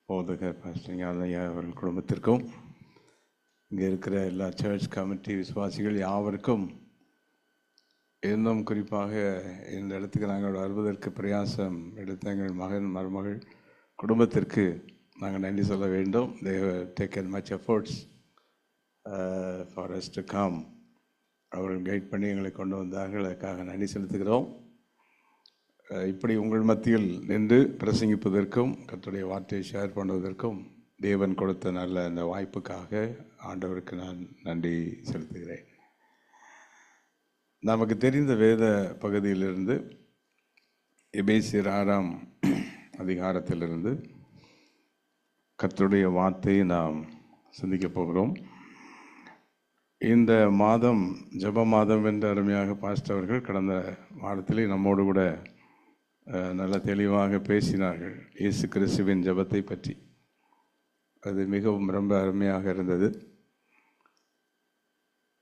போதகர் பாஸ்டர் ஞானய்யா அவர்கள் குடும்பத்திற்கும் இங்கே இருக்கிற எல்லா சர்ச் கமிட்டி விசுவாசிகள் யாவருக்கும் இன்னும் குறிப்பாக இந்த இடத்துக்கு நாங்கள் வருவதற்கு பிரயாசம் எடுத்த எங்கள் மகன் மருமகள் குடும்பத்திற்கு நாங்கள் நன்றி சொல்ல வேண்டும். they have taken much efforts for us to come. அவர்கள் கைட் பண்ணி எங்களை கொண்டு வந்தார்கள். அதுக்காக நன்றி செலுத்துகிறோம். இப்படி உங்கள் மத்தியில் நின்று பிரசங்கிப்பதற்கும் கர்த்தருடைய வார்த்தையை ஷேர் பண்ணுவதற்கும் தேவன் கொடுத்த நல்ல அந்த வாய்ப்புக்காக ஆண்டவருக்கு நான் நன்றி செலுத்துகிறேன். நமக்கு தெரிந்த வேத பகுதியிலிருந்து எபேசியர் 6ஆம் அதிகாரத்திலிருந்து கர்த்தருடைய வார்த்தையை நாம் சிந்திக்கப் போகிறோம். இந்த மாதம் ஜெப மாதம் என்று அருமையாக பாஸ்டர் அவர்கள் கடந்த வாரத்திலே நம்மோடு கூட நல்ல தெளிவாக பேசினார்கள் இயேசு கிறிஸ்துவின் ஜெபத்தை பற்றி. அது மிகவும் ரொம்ப அருமையாக இருந்தது.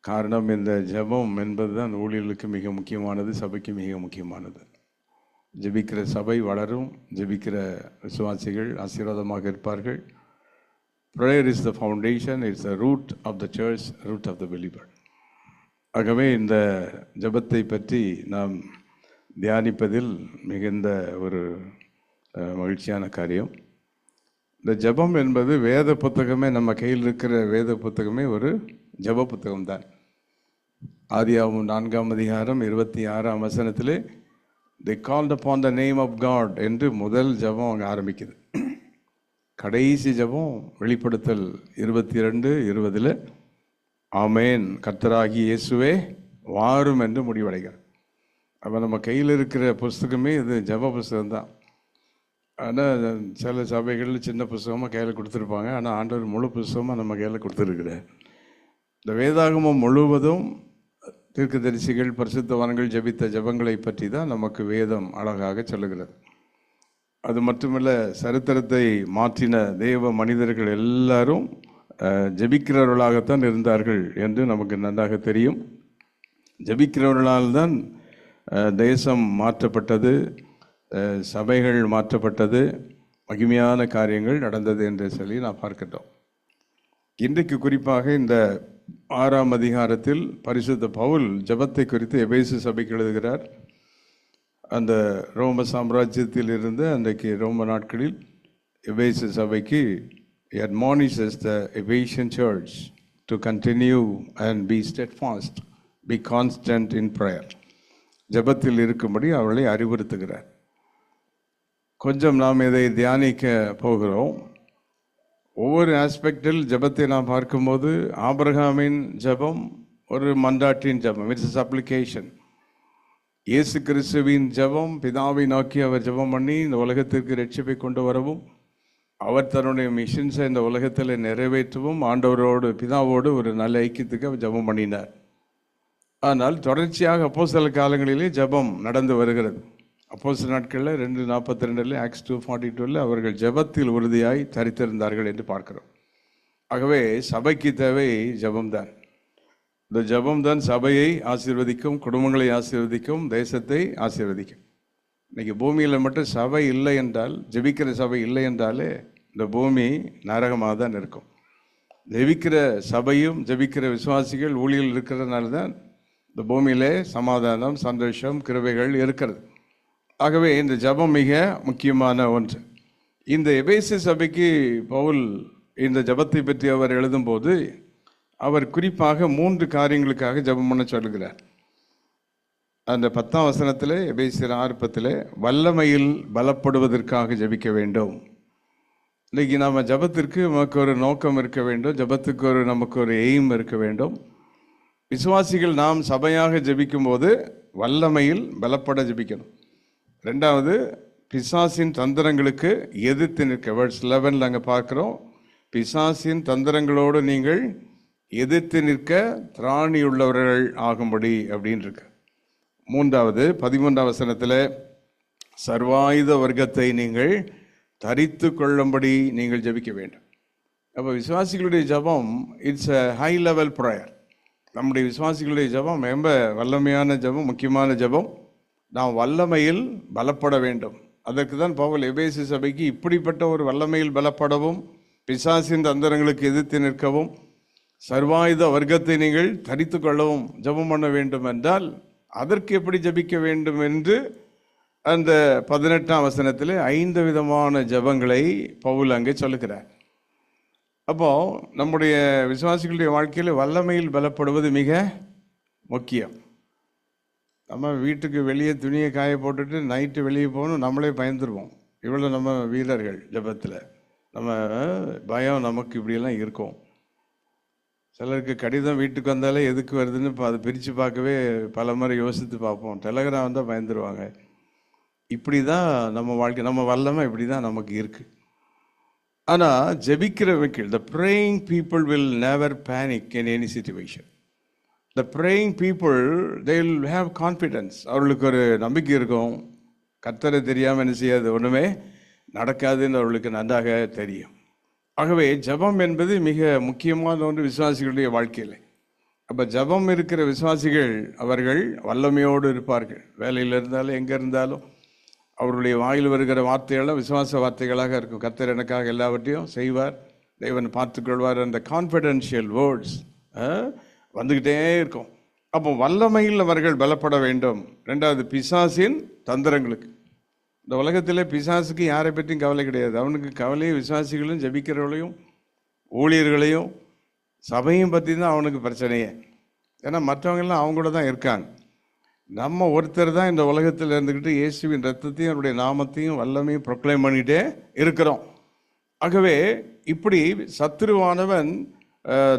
காரணம், இந்த ஜெபம் என்பது தான் ஊழியர்களுக்கு மிக முக்கியமானது, சபைக்கு மிக முக்கியமானது. ஜெபிக்கிற சபை வளரும், ஜெபிக்கிற விசுவாசிகள் ஆசீர்வாதமாக இருப்பார்கள். Prayer is the foundation, it's the root of the church, root of the believer. ஆகவே இந்த ஜெபத்தை பற்றி நாம் தியானிப்பதில் மிகுந்த ஒரு மகிழ்ச்சியான காரியம். இந்த ஜெபம் என்பது வேத புத்தகமே, நம்ம கையில் இருக்கிற வேத புத்தகமே ஒரு ஜெப புத்தகம்தான். ஆதியாகமம் 4ஆம் அதிகாரம் 26ஆம் வசனத்திலே they called upon the name of God என்று முதல் ஜெபம் அங்கே ஆரம்பிக்குது. கடைசி ஜெபம் வெளிப்படுத்தல் 22:20 ஆமேன் கர்த்தராகி இயேசுவே வாரும் என்று முடிவடைகிறார். அப்போ நம்ம கையில் இருக்கிற புஸ்தகமே இது ஜெப புஸ்தகம்தான். ஆனால் சில சபைகளில் சின்ன புஸ்தகமாக கையில் கொடுத்துருப்பாங்க. ஆனால் ஆண்டவர் முழு புஸ்தகமாக நம்ம கையில் கொடுத்துருக்கிறார். இந்த வேதாகமம் முழுவதும் தீர்க்கதரிசிகள் பரிசுத்தவான்கள் ஜெபித்த ஜெபங்களை பற்றி தான் நமக்கு வேதம் அழகாக சொல்லுகிறது. அது மட்டுமல்ல, சரித்திரத்தை மாற்றின தேவ மனிதர்கள் எல்லாரும் ஜெபிக்கிறவர்களாகத்தான் இருந்தார்கள் என்று நமக்கு நன்றாக தெரியும். ஜெபிக்கிறவர்களால் தான் தேசம் மாற்றப்பட்டது, சபைகள் மாற்றப்பட்டது, மகிமையான காரியங்கள் நடந்தது என்று சொல்லி நான் பார்க்கட்டும். இன்றைக்கு குறிப்பாக இந்த 6ஆம் அதிகாரத்தில் பரிசுத்த பவுல் ஜெபத்தை குறித்து எபேசு சபைக்கு எழுதுகிறார். அந்த ரோம சாம்ராஜ்யத்தில் இருந்த அன்றைக்கு ரோம நாட்களில் எபேசு சபைக்கு admonishes the Ephesian church to continue and be steadfast, be constant in prayer. ஜெபத்தில் இருக்கும்படி அவளை அறிவுறுத்துகிறார். கொஞ்சம் நாம் இதை தியானிக்க போகிறோம். ஒவ்வொரு ஆஸ்பெக்டில் ஜெபத்தை நாம் பார்க்கும்போது ஆபிரகாமின் ஜெபம் ஒரு மன்றாட்டின் ஜெபம், இட்ஸ் சப்ளிகேஷன். இயேசு கிறிஸ்துவின் ஜெபம் பிதாவை நோக்கி அவர் ஜெபம் பண்ணி இந்த உலகத்திற்கு ரட்சிப்பை கொண்டு வரவும், அவர் தன்னுடைய மிஷன்ஸை இந்த உலகத்தில் நிறைவேற்றவும் ஆண்டவரோடு பிதாவோடு ஒரு நல்ல ஐக்கியத்துக்கு அவர் ஜெபம் பண்ணினார். ஆனால் தொடர்ச்சியாக அப்போஸ்தல காலங்களிலே ஜெபம் நடந்து வருகிறது. அப்போஸ்தல நாட்களில் 2:42 ஆக்ட்ஸ் 2:42 அவர்கள் ஜெபத்தில் உறுதியாய் தரித்திருந்தார்கள் என்று பார்க்கிறோம். ஆகவே சபைக்கு தேவை ஜெபம்தான். இந்த ஜெபம் தான் சபையை ஆசீர்வதிக்கும், குடும்பங்களை ஆசீர்வதிக்கும், தேசத்தை ஆசீர்வதிக்கும். இன்னைக்கு பூமியில் மட்டும் சபை இல்லை என்றால், ஜெபிக்கிற சபை இல்லை என்றாலே இந்த பூமி நரகமாக தான் இருக்கும். ஜெபிக்கிற சபையும் ஜெபிக்கிற விசுவாசிகள் ஊழியர்கள் இருக்கிறதுனால தான் இந்த பூமியிலே சமாதானம், சந்தோஷம், கிருபைகள் இருக்கிறது. ஆகவே இந்த ஜெபம் மிக முக்கியமான ஒன்று. இந்த எபேசு சபைக்கு பவுல் இந்த ஜெபத்தை பற்றி அவர் எழுதும்போது அவர் குறிப்பாக 3 காரியங்களுக்காக ஜெபம் பண்ண சொல்லுகிறார். அந்த 10ஆம் வசனத்தில் எபேசியர் 6:10 வல்லமையில் பலப்படுவதற்காக ஜெபிக்க வேண்டும். இன்றைக்கி நம்ம ஜெபத்திற்கு நமக்கு ஒரு நோக்கம் இருக்க வேண்டும், ஜெபத்துக்கு நமக்கு ஒரு எய்ம் இருக்க வேண்டும். விசுவாசிகள் நாம் சபையாக ஜெபிக்கும் போது வல்லமையில் பலப்பட ஜெபிக்கணும். 2வது, பிசாசின் தந்திரங்களுக்கு எதிர்த்து நிற்க. வேர்ட்ஸ் 11 அங்கே பார்க்குறோம், பிசாசின் தந்திரங்களோடு நீங்கள் எதிர்த்து நிற்க திராணியுள்ளவர்கள் ஆகும்படி அப்படின்னு இருக்கு. 3வது 13ஆம் வசனத்தில் சர்வாயுத வர்க்கத்தை நீங்கள் தரித்து கொள்ளும்படி நீங்கள் ஜெபிக்க வேண்டும். அப்போ விசுவாசிகளுடைய ஜெபம் it's a high level prayer. நம்முடைய விசுவாசிகளுடைய ஜெபம் ரொம்ப வல்லமையான ஜெபம், முக்கியமான ஜெபம். நாம் வல்லமையில் பலப்பட வேண்டும். அதற்கு தான் பவுல் எபேசு சபைக்கு இப்படிப்பட்ட ஒரு வல்லமையில் பலப்படவும் பிசாசின் தந்திரங்களுக்கு எதிர்த்து நிற்கவும் சர்வாயுத வர்க்கத்தை நீங்கள் தரித்து கொள்ளவும் ஜெபம் பண்ண வேண்டும் என்றால் அதற்கு எப்படி ஜெபிக்க வேண்டும் என்று அந்த 18ஆம் வசனத்தில் 5 விதமான ஜெபங்களை பவுல் அங்கே சொல்லுகிறார். அப்போ நம்முடைய விசுவாசிகளுடைய வாழ்க்கையில் வல்லமையில் பலப்படுவது மிக முக்கியம். நம்ம வீட்டுக்கு வெளியே துணியை காய போட்டுட்டு நைட்டு வெளியே போகணும், நம்மளே பயந்துருவோம். இவ்வளோ நம்ம வீரர்கள் ஜெபத்தில் நம்ம பயம் நமக்கு இப்படியெல்லாம் இருக்கும். சிலருக்கு கடிதம் வீட்டுக்கு வந்தாலே எதுக்கு வருதுன்னு அதை பிரித்து பார்க்கவே பல முறை யோசித்து பார்ப்போம். டெலகிராம் வந்தால் பயந்துருவாங்க. இப்படி தான் நம்ம வாழ்க்கை, நம்ம வல்லமை இப்படி தான் நமக்கு இருக்குது. ஆனால் ஜெபிக்கிறவர்கள், the praying people will never panic in any situation. The praying people, they will have confidence. அவர்களுக்கு ஒரு நம்பிக்கை இருக்கும். கர்த்தரை தெரியாமல் என்ன செய்யாது, ஒன்றுமே நடக்காதுன்னு அவர்களுக்கு நன்றாக தெரியும். ஆகவே ஜெபம் என்பது மிக முக்கியமான ஒன்று விசுவாசிகளுடைய வாழ்க்கையில். அப்போ ஜெபம் இருக்கிற விசுவாசிகள் அவர்கள் வல்லமையோடு இருப்பார்கள். வேலையில் இருந்தாலும் எங்கே இருந்தாலும் அவருடைய வாயில் வருகிற வார்த்தைகள்லாம் விசுவாச வார்த்தைகளாக இருக்கும். கர்த்தர் எனக்காக எல்லாவற்றையும் செய்வார், தேவன் பார்த்துக்கொள்வார், அந்த கான்ஃபிடென்ஷியல் வேர்ட்ஸ் வந்துக்கிட்டே இருக்கும். அப்போ வல்லமையில் அவர்கள் பலப்பட வேண்டும். 2வது, பிசாசின் தந்திரங்களுக்கு. இந்த உலகத்தில் பிசாசுக்கு யாரை பற்றியும் கவலை கிடையாது. அவனுக்கு கவலையை விசுவாசிகளையும் ஜெபிக்கிறவர்களையும் ஊழியர்களையும் சபையும் பற்றி தான் அவனுக்கு பிரச்சனையே. ஏன்னா மற்றவங்கெல்லாம் அவங்க கூட தான் இருக்காங்க. நம்ம ஒருத்தர் தான் இந்த உலகத்தில் இருந்துக்கிட்டு இயேசுவின் ரத்தத்தையும் அவருடைய நாமத்தையும் வல்லமையும் ப்ரொக்ளைம் பண்ணிகிட்டே இருக்கிறோம். ஆகவே இப்படி சத்துருவானவன்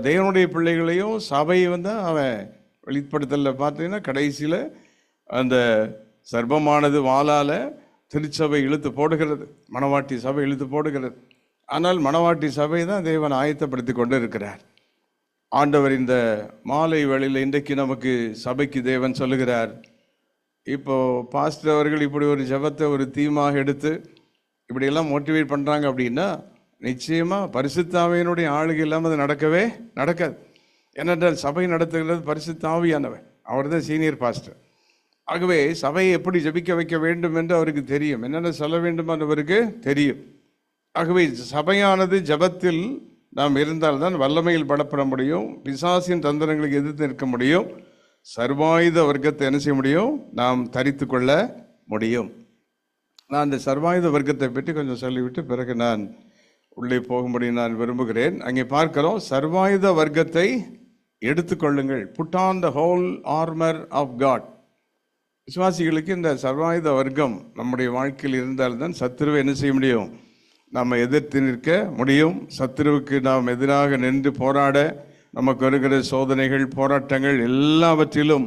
தேவனுடைய பிள்ளைகளையும் சபையை அவன் வெளிப்படுத்தல பார்த்தீங்கன்னா கடைசியில் அந்த சர்ப்பமானது வாளால் திருச்சபை இழுத்து போடுகிறது, மணவாட்டி சபை இழுத்து போடுகிறது. ஆனால் மணவாட்டி சபை தான் தேவன் ஆயத்தப்படுத்தி கொண்டு இருக்கிறார். ஆண்டவர் இந்த மாலை வேளையில் இன்றைக்கு நமக்கு சபைக்கு தேவன் சொல்லுகிறார், இப்போ பாஸ்டர் அவர்கள் இப்படி ஒரு ஜெபத்தை ஒரு தீமாக எடுத்து இப்படியெல்லாம் மோட்டிவேட் பண்ணுறாங்க அப்படின்னா நிச்சயமாக பரிசுத்த ஆவியினுடைய ஆளுகை இல்லாமல் அது நடக்கவே நடக்காது. ஏனென்றால் சபை நடத்துகிறது பரிசுத்த ஆவியானவர், அவர் தான் சீனியர் பாஸ்டர். ஆகவே சபையை எப்படி ஜெபிக்க வைக்க வேண்டும் என்று அவருக்கு தெரியும், என்னென்ன சொல்ல வேண்டும் அவருக்கு தெரியும். ஆகவே சபையானது ஜெபத்தில் நாம் இருந்தால்தான் வல்லமையில் பலப்பட முடியும், பிசாசின் தந்திரங்களுக்கு எதிர்த்து நிற்க முடியும், சர்வாயுத வர்க்கத்தை என்ன செய்ய முடியும், நாம் தரித்து கொள்ள முடியும். நான் அந்த சர்வாயுத வர்க்கத்தை பற்றி கொஞ்சம் சொல்லிவிட்டு பிறகு நான் உள்ளே போகும்படி நான் விரும்புகிறேன். அங்கே பார்க்கிறோம், சர்வாயுத வர்க்கத்தை எடுத்துக்கொள்ளுங்கள். Put on the whole armour of God. விசுவாசிகளுக்கு இந்த சர்வாயுத வர்க்கம் நம்முடைய வாழ்க்கையில் இருந்தால்தான் சத்துருவை என்ன செய்ய முடியும், நம்ம எதிர்த்து நிற்க முடியும். சத்துருவுக்கு நாம் எதிராக நின்று போராட நமக்கு வருகிற சோதனைகள் போராட்டங்கள் எல்லாவற்றிலும்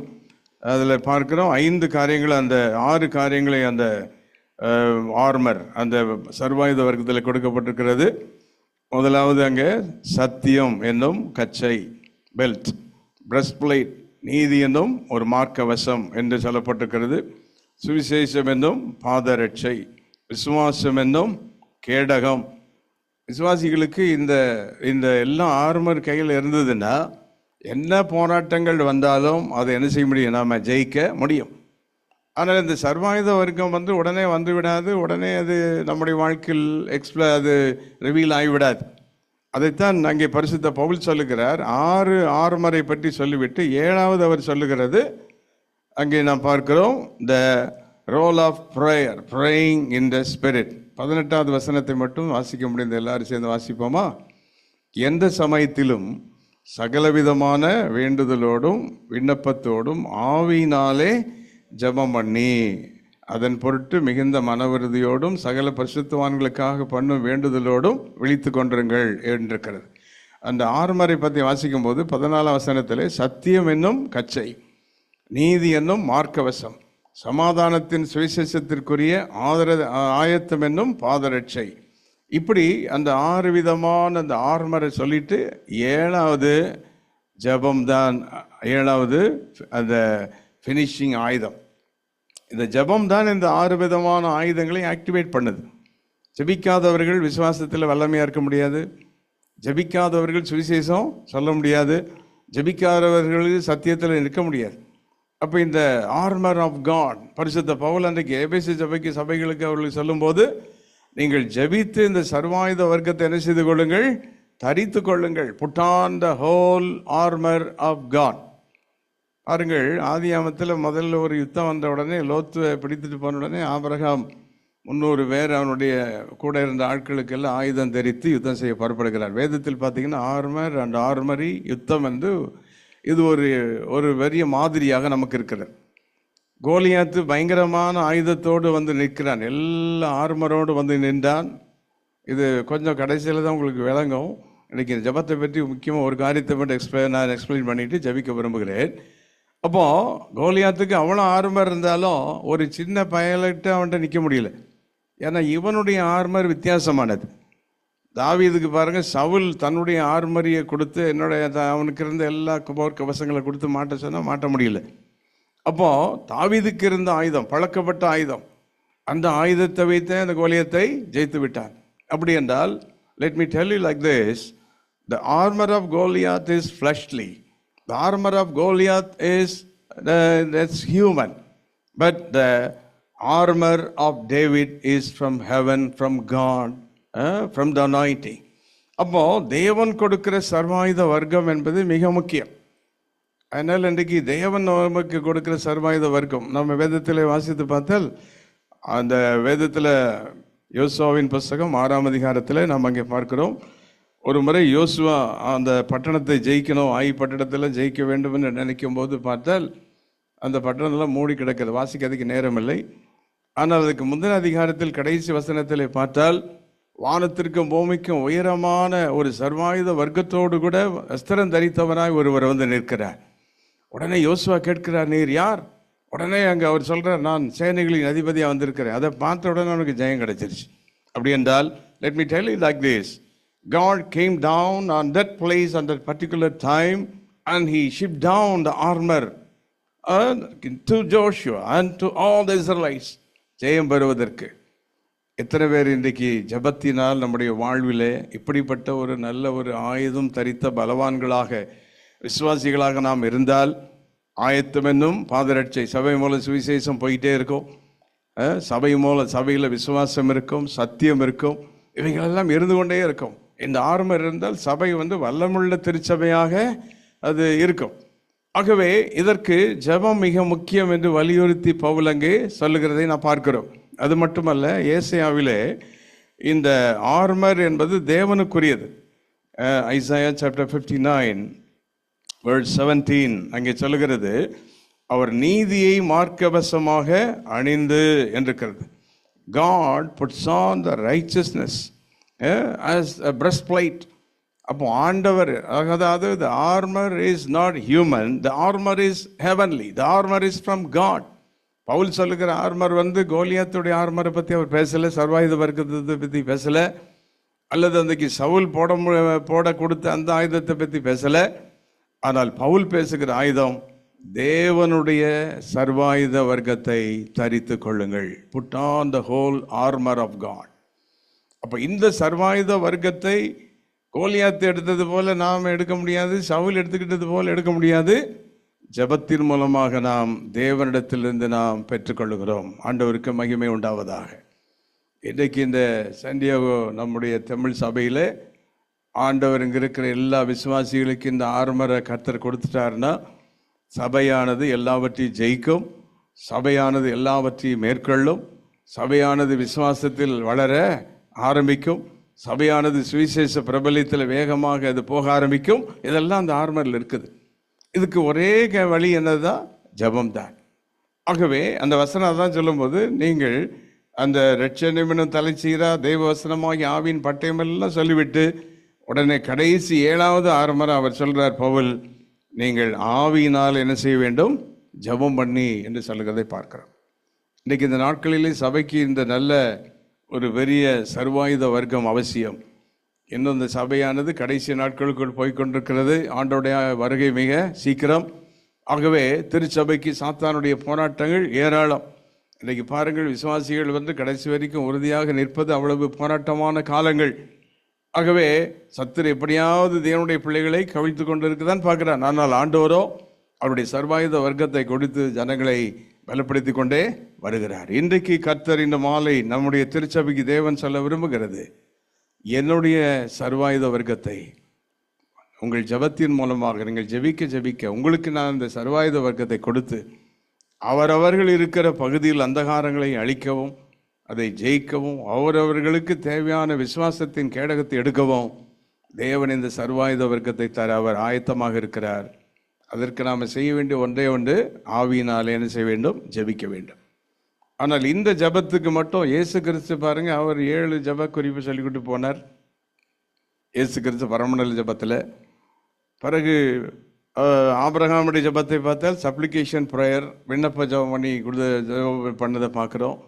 அதில் பார்க்கிறோம் 5 காரியங்கள், அந்த 6 காரியங்களை அந்த ஆர்மர் அந்த சர்வாயுத வர்க்கத்தில் கொடுக்கப்பட்டிருக்கிறது. முதலாவது அங்கே சத்தியம் என்னும் கச்சை, பெல்ட், பிரஸ்ட் பிளேட், நீதி என்னும் ஒரு மார்க்கவசம் என்று சொல்லப்பட்டிருக்கிறது. சுவிசேஷம் என்னும் பாதரட்சை, விசுவாசம் என்னும் கேடகம். விசுவாசிகளுக்கு இந்த இந்த எல்லாம் ஆர்மர் கையில் இருந்ததுன்னா என்ன போராட்டங்கள் வந்தாலும் அதை என்ன செய்ய முடியும், நாம் ஜெயிக்க முடியும். ஆனால் இந்த சர்வாயுத வர்க்கம் உடனே வந்து விடாது, உடனே அது நம்முடைய வாழ்க்கையில் அது ரிவீல் ஆகிவிடாது. அதைத்தான் அங்கே பரிசுத்த பவுல் சொல்லுகிறார். 6 ஆர்மரை பற்றி சொல்லிவிட்டு 7வது அவர் சொல்லுகிறது, அங்கே நாம் பார்க்கிறோம், the role of prayer, praying in the spirit. 18வது வசனத்தை மட்டும் வாசிக்க முடிந்த எல்லாரும் சேர்ந்து வாசிப்போமா? எந்த சமயத்திலும் சகலவிதமான வேண்டுதலோடும் விண்ணப்பத்தோடும் ஆவியினாலே ஜெபம் பண்ணி அதன் பொருட்டு மிகுந்த மனவிருதியோடும் சகல பரிசுத்தவான்களுக்காக பண்ணும் வேண்டுதலோடும் விழித்து கொண்டிருங்கள் என்றிருக்கிறது. அந்த ஆர்மரை பற்றி வாசிக்கும் போது 14ஆம் வசனத்திலே சத்தியம் என்னும் கச்சை, நீதி என்னும் மார்க்கவசம், சமாதானத்தின் சுவிசேஷத்திற்குரிய ஆயத்தம் என்னும் பாதரட்சை, இப்படி அந்த 6 விதமான அந்த ஆர்மரை சொல்லிட்டு 7வது ஜெபம்தான், 7வது அந்த ஃபினிஷிங் ஆயுதம். இந்த ஜெபம் தான் இந்த 6 விதமான ஆயுதங்களை ஆக்டிவேட் பண்ணுது. ஜெபிக்காதவர்கள் விசுவாசத்தில் வல்லமையாக இருக்க முடியாது, ஜெபிக்காதவர்கள் சுவிசேஷம் சொல்ல முடியாது, ஜெபிக்காதவர்கள் சத்தியத்தில் நிற்க முடியாது. அப்போ இந்த ஆர்மர் ஆஃப் காட் பரிசுத்த பவுல் அன்றைக்கு எபேசு சபைகளுக்கு அவர்களுக்கு சொல்லும்போது, நீங்கள் ஜெபித்து இந்த சர்வாயுத வர்க்கத்தை என்ன செய்து கொள்ளுங்கள், தரித்து கொள்ளுங்கள். Put on the whole armour of God. பாருங்கள், ஆதியாமத்தில் முதல்ல ஒரு யுத்தம் வந்த உடனே, லோத்துவை பிடித்துட்டு போன உடனே ஆபிரகாம் 300 பேர் அவனுடைய கூட இருந்த ஆட்களுக்கெல்லாம் ஆயுதம் தரித்து யுத்தம் செய்ய புறப்படுகிறார். வேதத்தில் பார்த்தீங்கன்னா ஆர்மர் அண்ட் ஆர்மரி யுத்தம் வந்து இது ஒரு பெரிய மாதிரியாக நமக்கு இருக்கிறது. கோலியாத்து பயங்கரமான ஆயுதத்தோடு வந்து நிற்கிறான், எல்லா ஆர்மரோடு வந்து நின்றான். இது கொஞ்சம் கடைசியில் தான் உங்களுக்கு விளங்கும். இன்றைக்கி ஜபத்தை பற்றி முக்கியமாக ஒரு காரியத்தை மட்டும் நான் எக்ஸ்பிளைன் பண்ணிவிட்டு ஜபிக்க விரும்புகிறேன். அப்போது கோலியாத்துக்கு அவ்வளோ ஆர்மர் இருந்தாலும் ஒரு சின்ன பயலிட்டு அவன்கிட்ட நிற்க முடியல. ஏன்னா இவனுடைய ஆர்மர் வித்தியாசமானது. தாவீதுக்கு பாருங்கள், சவுல் தன்னுடைய ஆர்மரியை கொடுத்து அவனுக்கு இருந்த எல்லா கவசங்களை கொடுத்து மாட்ட சொன்னால் மாட்ட முடியல. அப்போது தாவீதுக்கு இருந்த ஆயுதம், பழக்கப்பட்ட ஆயுதம், அந்த ஆயுதத்தை வைத்தே அந்த கோலியத்தை ஜெயித்து விட்டான். அப்படி என்றால், let me tell you like this, the armor of Goliath is fleshly. The armor of Goliath is that's human. But the armor of David is from heaven, from God, from the anointing. அப்போ தேவன் கொடுக்கிற சர்வாயுத வர்க்கம் என்பது மிக முக்கியம். அதனால் இன்றைக்கு தேவன் நமக்கு கொடுக்கிற சர்வாயுத வர்க்கம் நம்ம வேதத்தில் வாசித்து பார்த்தால், அந்த வேதத்தில் யோசுவாவின் புஸ்தகம் 6ஆம் அதிகாரத்தில் நாம் அங்கே பார்க்கிறோம். ஒரு முறை யோசுவா அந்த பட்டணத்தை ஜெயிக்கணும், பட்டணத்தில் ஜெயிக்க வேண்டும் என்று நினைக்கும் போது பார்த்தால் அந்த பட்டணம்லாம் மூடி கிடக்கிறது, வாசிக்கிறதுக்கு நேரம் இல்லை. ஆனால் அதுக்கு முந்தின அதிகாரத்தில் கடைசி வசனத்தில் பார்த்தால், வானத்திற்கும் பூமிக்கும் உயரமான ஒரு சர்வாயுத வர்க்கத்தோடு கூட அஸ்திரம் தரித்தவனாய் ஒருவர் வந்து நிற்கிறார். உடனே யோசுவா கேட்கிறார், நீர் யார்? உடனே அங்கே அவர் சொல்கிறார், நான் சேனைகளின் அதிபதியாக வந்திருக்கிறேன். அதை பார்த்த உடனே அவனுக்கு ஜெயம் கிடைச்சிருச்சு. அப்படி என்றால், let me tell you like this, God came down on that place on that particular time and he shipped down the armor to Joshua and to all the Israelites. ஜெயம் பெறுவதற்கு எத்தனை பேர் இன்றைக்கு ஜபத்தினால் நம்முடைய வாழ்விலே இப்படிப்பட்ட ஒரு நல்ல ஒரு ஆயுதம் தரித்த பலவான்களாக விசுவாசிகளாக நாம் இருந்தால், ஆயத்தம் என்னும் பாதரட்சை, சபை மூலம் சுவிசேஷம் போயிட்டே இருக்கும், சபையில் விசுவாசம் இருக்கும், சத்தியம் இருக்கும், இவைகளெல்லாம் இருந்து கொண்டே இருக்கும். இந்த ஆர்மர் இருந்தால் சபை வந்து வல்லமுள்ள திருச்சபையாக அது இருக்கும். ஆகவே இதற்கு ஜெபம் மிக முக்கியம் என்று வலியுறுத்தி பவுல் அங்கே சொல்லுகிறதை நான் பார்க்கிறோம். அது மட்டுமல்ல, ஏசாயாவிலே இந்த ஆர்மர் என்பது தேவனுக்குரியது. ஐசாயா சாப்டர் 59 verse 17 அங்கே சொல்லுகிறது, அவர் நீதியை மார்க்கவசமாக அணிந்து என்றிருக்கிறது. God puts on the righteousness as a breastplate. அப்போ ஆண்டவர், அதாவது the armor is not human, the armor is heavenly, the armor is from God. Pavul சொல்லுகிற ஆர்மர் வந்து கோலியாத்துடைய ஆர்மரை பற்றி அவர் பேசலை, சர்வாயுத வர்க்கத்தை பற்றி பேசலை, அல்லது அன்றைக்கு சவுல் போட கொடுத்த அந்த ஆயுதத்தை பற்றி பேசலை. ஆனால் பவுல் பேசுகிற ஆயுதம் தேவனுடைய சர்வாயுத வர்க்கத்தை தரித்து கொள்ளுங்கள். Put on the whole armour of God. அப்போ இந்த சர்வாயுத வர்க்கத்தை கோலியாத்து எடுத்தது போல நாம் எடுக்க முடியாது, சவுல் எடுத்துக்கிட்டது போல எடுக்க முடியாது. ஜபத்தின் மூலமாக நாம் தேவனிடத்திலிருந்து நாம் பெற்றுக்கொள்ளுகிறோம். ஆண்டவருக்கு மகிமை உண்டாவதாக. இன்றைக்கு இந்த சாண்டியாகோ நம்முடைய தமிழ் சபையில் ஆண்டவர் இங்கே இருக்கிற எல்லா விசுவாசிகளுக்கு இந்த ஆர்மரை கர்த்தர் கொடுத்துட்டாருன்னா, சபையானது எல்லாவற்றையும் ஜெயிக்கும், சபையானது எல்லாவற்றையும் மேற்கொள்ளும், சபையானது விசுவாசத்தில் வளர ஆரம்பிக்கும், சபையானது சுவிசேஷ பிரபலத்தில் வேகமாக அது போக ஆரம்பிக்கும். இதெல்லாம் அந்த ஆர்மரில் இருக்குது. இதுக்கு ஒரே வழி என்னதான்? ஜபம் தான். ஆகவே அந்த வசனம் தான் சொல்லும்போது, நீங்கள் அந்த ரட்சணிமினும் தலைச்சீரா தெய்வ வசனமாகி ஆவியின் பட்டயமெல்லாம் சொல்லிவிட்டு உடனே கடைசி 7வது ஆர்மரை அவர் சொல்கிறார் பவுல், நீங்கள் ஆவியினால் என்ன செய்ய வேண்டும்? ஜபம் பண்ணி என்று சொல்லுகிறதை பார்க்கிறோம். இன்றைக்கு இந்த நாட்களிலே சபைக்கு இந்த நல்ல ஒரு பெரிய சர்வாயுத வர்க்கம் அவசியம். இன்னும் இந்த சபையானது கடைசி நாட்களுக்குள் போய்கொண்டிருக்கிறது. ஆண்டோடைய வருகை மிக சீக்கிரம். ஆகவே திருச்சபைக்கு சாத்தானுடைய போராட்டங்கள் ஏராளம். இன்றைக்கு பாருங்கள், விசுவாசிகள் வந்து கடைசி வரைக்கும் உறுதியாக நிற்பது அவ்வளவு போராட்டமான காலங்கள். ஆகவே சத்துரு எப்படியாவது தேவனுடைய பிள்ளைகளை கவிழ்த்து கொண்டு இருக்குதான் பார்க்குறான். ஆனால் ஆண்டவரோ அவருடைய சர்வாயுத வர்க்கத்தை கொடுத்து ஜனங்களை பலப்படுத்தி கொண்டே வருகிறார். இன்றைக்கு கர்த்தர் இந்த மாலை நம்முடைய திருச்சபைக்கு தேவன் சொல்ல விரும்புகிறது, என்னுடைய சர்வாயுத வர்க்கத்தை உங்கள் ஜெபத்தின் மூலமாக நீங்கள் ஜெபிக்க உங்களுக்கு நான் இந்த சர்வாயுத வர்க்கத்தை கொடுத்து அவரவர்கள் இருக்கிற பகுதியில் அந்தகாரங்களை அழிக்கவும் அதை ஜெயிக்கவும் அவரவர்களுக்கு தேவையான விசுவாசத்தின் கேடகத்தை எடுக்கவும் தேவன் இந்த சர்வாயுத வர்க்கத்தை தர அவர் ஆயத்தமாக இருக்கிறார். அதற்கு நாம் செய்ய வேண்டிய ஒன்றே ஒன்று, ஆவியினாலே என்ன செய்ய வேண்டும்? ஜெபிக்க வேண்டும். ஆனால் இந்த ஜெபத்துக்கு மட்டும் இயேசு கிறிஸ்து பாருங்க, அவர் 7 ஜெப குறிப்பு சொல்லிக்கிட்டு போனார். இயேசு கிறிஸ்து பரமண்டல ஜெபத்தில். பிறகு ஆபிரகாமுடைய ஜெபத்தை பார்த்தால் சப்ளிகேஷன் ப்ரேயர், விண்ணப்ப ஜெபம் பண்ணி பண்ணதை பார்க்குறோம்.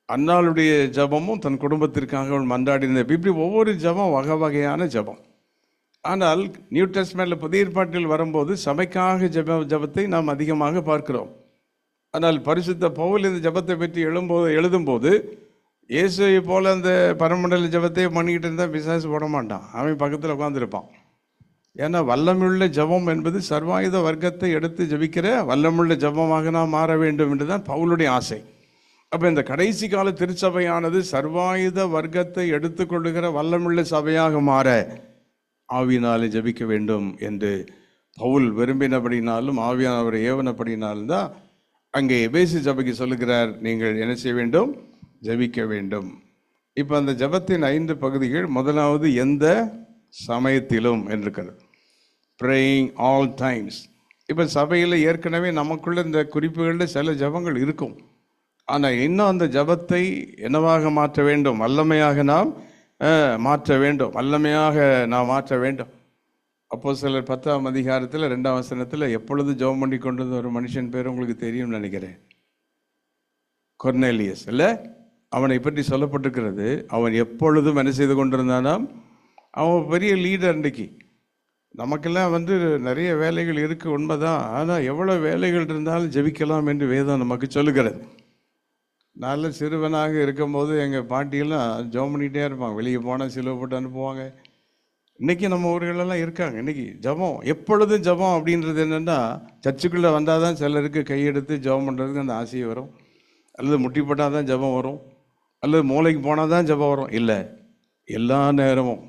அன்னாளுடைய ஜெபமும் தன் குடும்பத்திற்காக மன்றாடின, இப்படி ஒவ்வொரு ஜெபம் வகை வகையான ஜெபம். ஆனால் நியூ டெஸ்ட்மென்ட்ல புதிய ஏற்பாட்டில் வரும்போது சபைக்காக ஜெபத்தை நாம் அதிகமாக பார்க்கிறோம். ஆனால் பரிசுத்த பவுல் இந்த ஜெபத்தை பற்றி எழுதும்போது இயேசுவை போல அந்த பரமண்டல ஜெபத்தை பண்ணிக்கிட்டு இருந்தால் பிசாசு போட மாட்டான், அவன் பக்கத்தில் உட்காந்துருப்பான். ஏன்னா வல்லமுள்ள ஜெபம் என்பது சர்வாயுத வர்க்கத்தை எடுத்து ஜெபிக்கிற வல்லமுள்ள ஜெபமாக நாம் மாற வேண்டும் என்று தான் பவுலுடைய ஆசை. அப்போ இந்த கடைசி கால திருச்சபையானது சர்வாயுத வர்க்கத்தை எடுத்துக்கொள்ளுகிற வல்லமுள்ள சபையாக மாற ஆவியினாலே ஜெபிக்க வேண்டும் என்று பவுல் விரும்பினபடினாலும் ஆவியானவரை ஏவனப்படினாலும் தான் அங்கே எபேசு சபைக்கு சொல்லுகிறார், நீங்கள் என்ன செய்ய வேண்டும்? ஜெபிக்க வேண்டும். இப்போ அந்த ஜெபத்தின் 5 பகுதிகள், முதலாவது எந்த சமயத்திலும் என்றிருக்கிறது, ப்ரேயிங் ஆல் டைம்ஸ். இப்போ சபையில் ஏற்கனவே நமக்குள்ள இந்த குறிப்புகளில் சில ஜெபங்கள் இருக்கும். ஆனால் இன்னும் அந்த ஜெபத்தை என்னவாக மாற்ற வேண்டும்? வல்லமையாக நாம் மாற்ற வேண்டும், வல்லமையாக நாம் மாற்ற வேண்டும். அப்போஸ்தலர் 10ஆம் அதிகாரத்தில் 2ஆம் வசனத்தில் எப்பொழுது ஜெபம் பண்ணி கொண்டு ஒரு மனுஷன் பேர் உங்களுக்கு தெரியும்னு நினைக்கிறேன், கொர்னேலியஸ் இல்லை? அவனை பற்றி சொல்லப்பட்டிருக்கிறது. அவன் எப்பொழுதும் என்ன செய்து கொண்டிருந்தானாம்? அவன் பெரிய லீடர். இன்றைக்கு நமக்கெல்லாம் நிறைய வேலைகள் இருக்குது, உண்மைதான். ஆனால் எவ்வளோ வேலைகள் இருந்தாலும் ஜெபிக்கலாம் என்று வேதம் நமக்கு சொல்லுகிறது. நல்ல சிறுவனாக இருக்கும்போது எங்கள் பாட்டியெல்லாம் ஜெபம் பண்ணிகிட்டே இருப்பாங்க. வெளியே போனால் சிலுவை போட்டு அனுப்புவாங்க. இன்றைக்கி நம்ம ஊர்களெல்லாம் இருக்காங்க. இன்றைக்கி ஜெபம், எப்பொழுதும் ஜெபம் அப்படின்றது என்னென்னா, சர்ச்சுக்குள்ளே வந்தால் தான் சிலருக்கு கையெடுத்து ஜெபம் பண்ணுறதுக்கு அந்த ஆசையை வரும், அல்லது முட்டிப்பட்டால் தான் ஜெபம் வரும், அல்லது மூளைக்கு போனால் தான் ஜெபம் வரும். இல்லை, எல்லா நேரமும்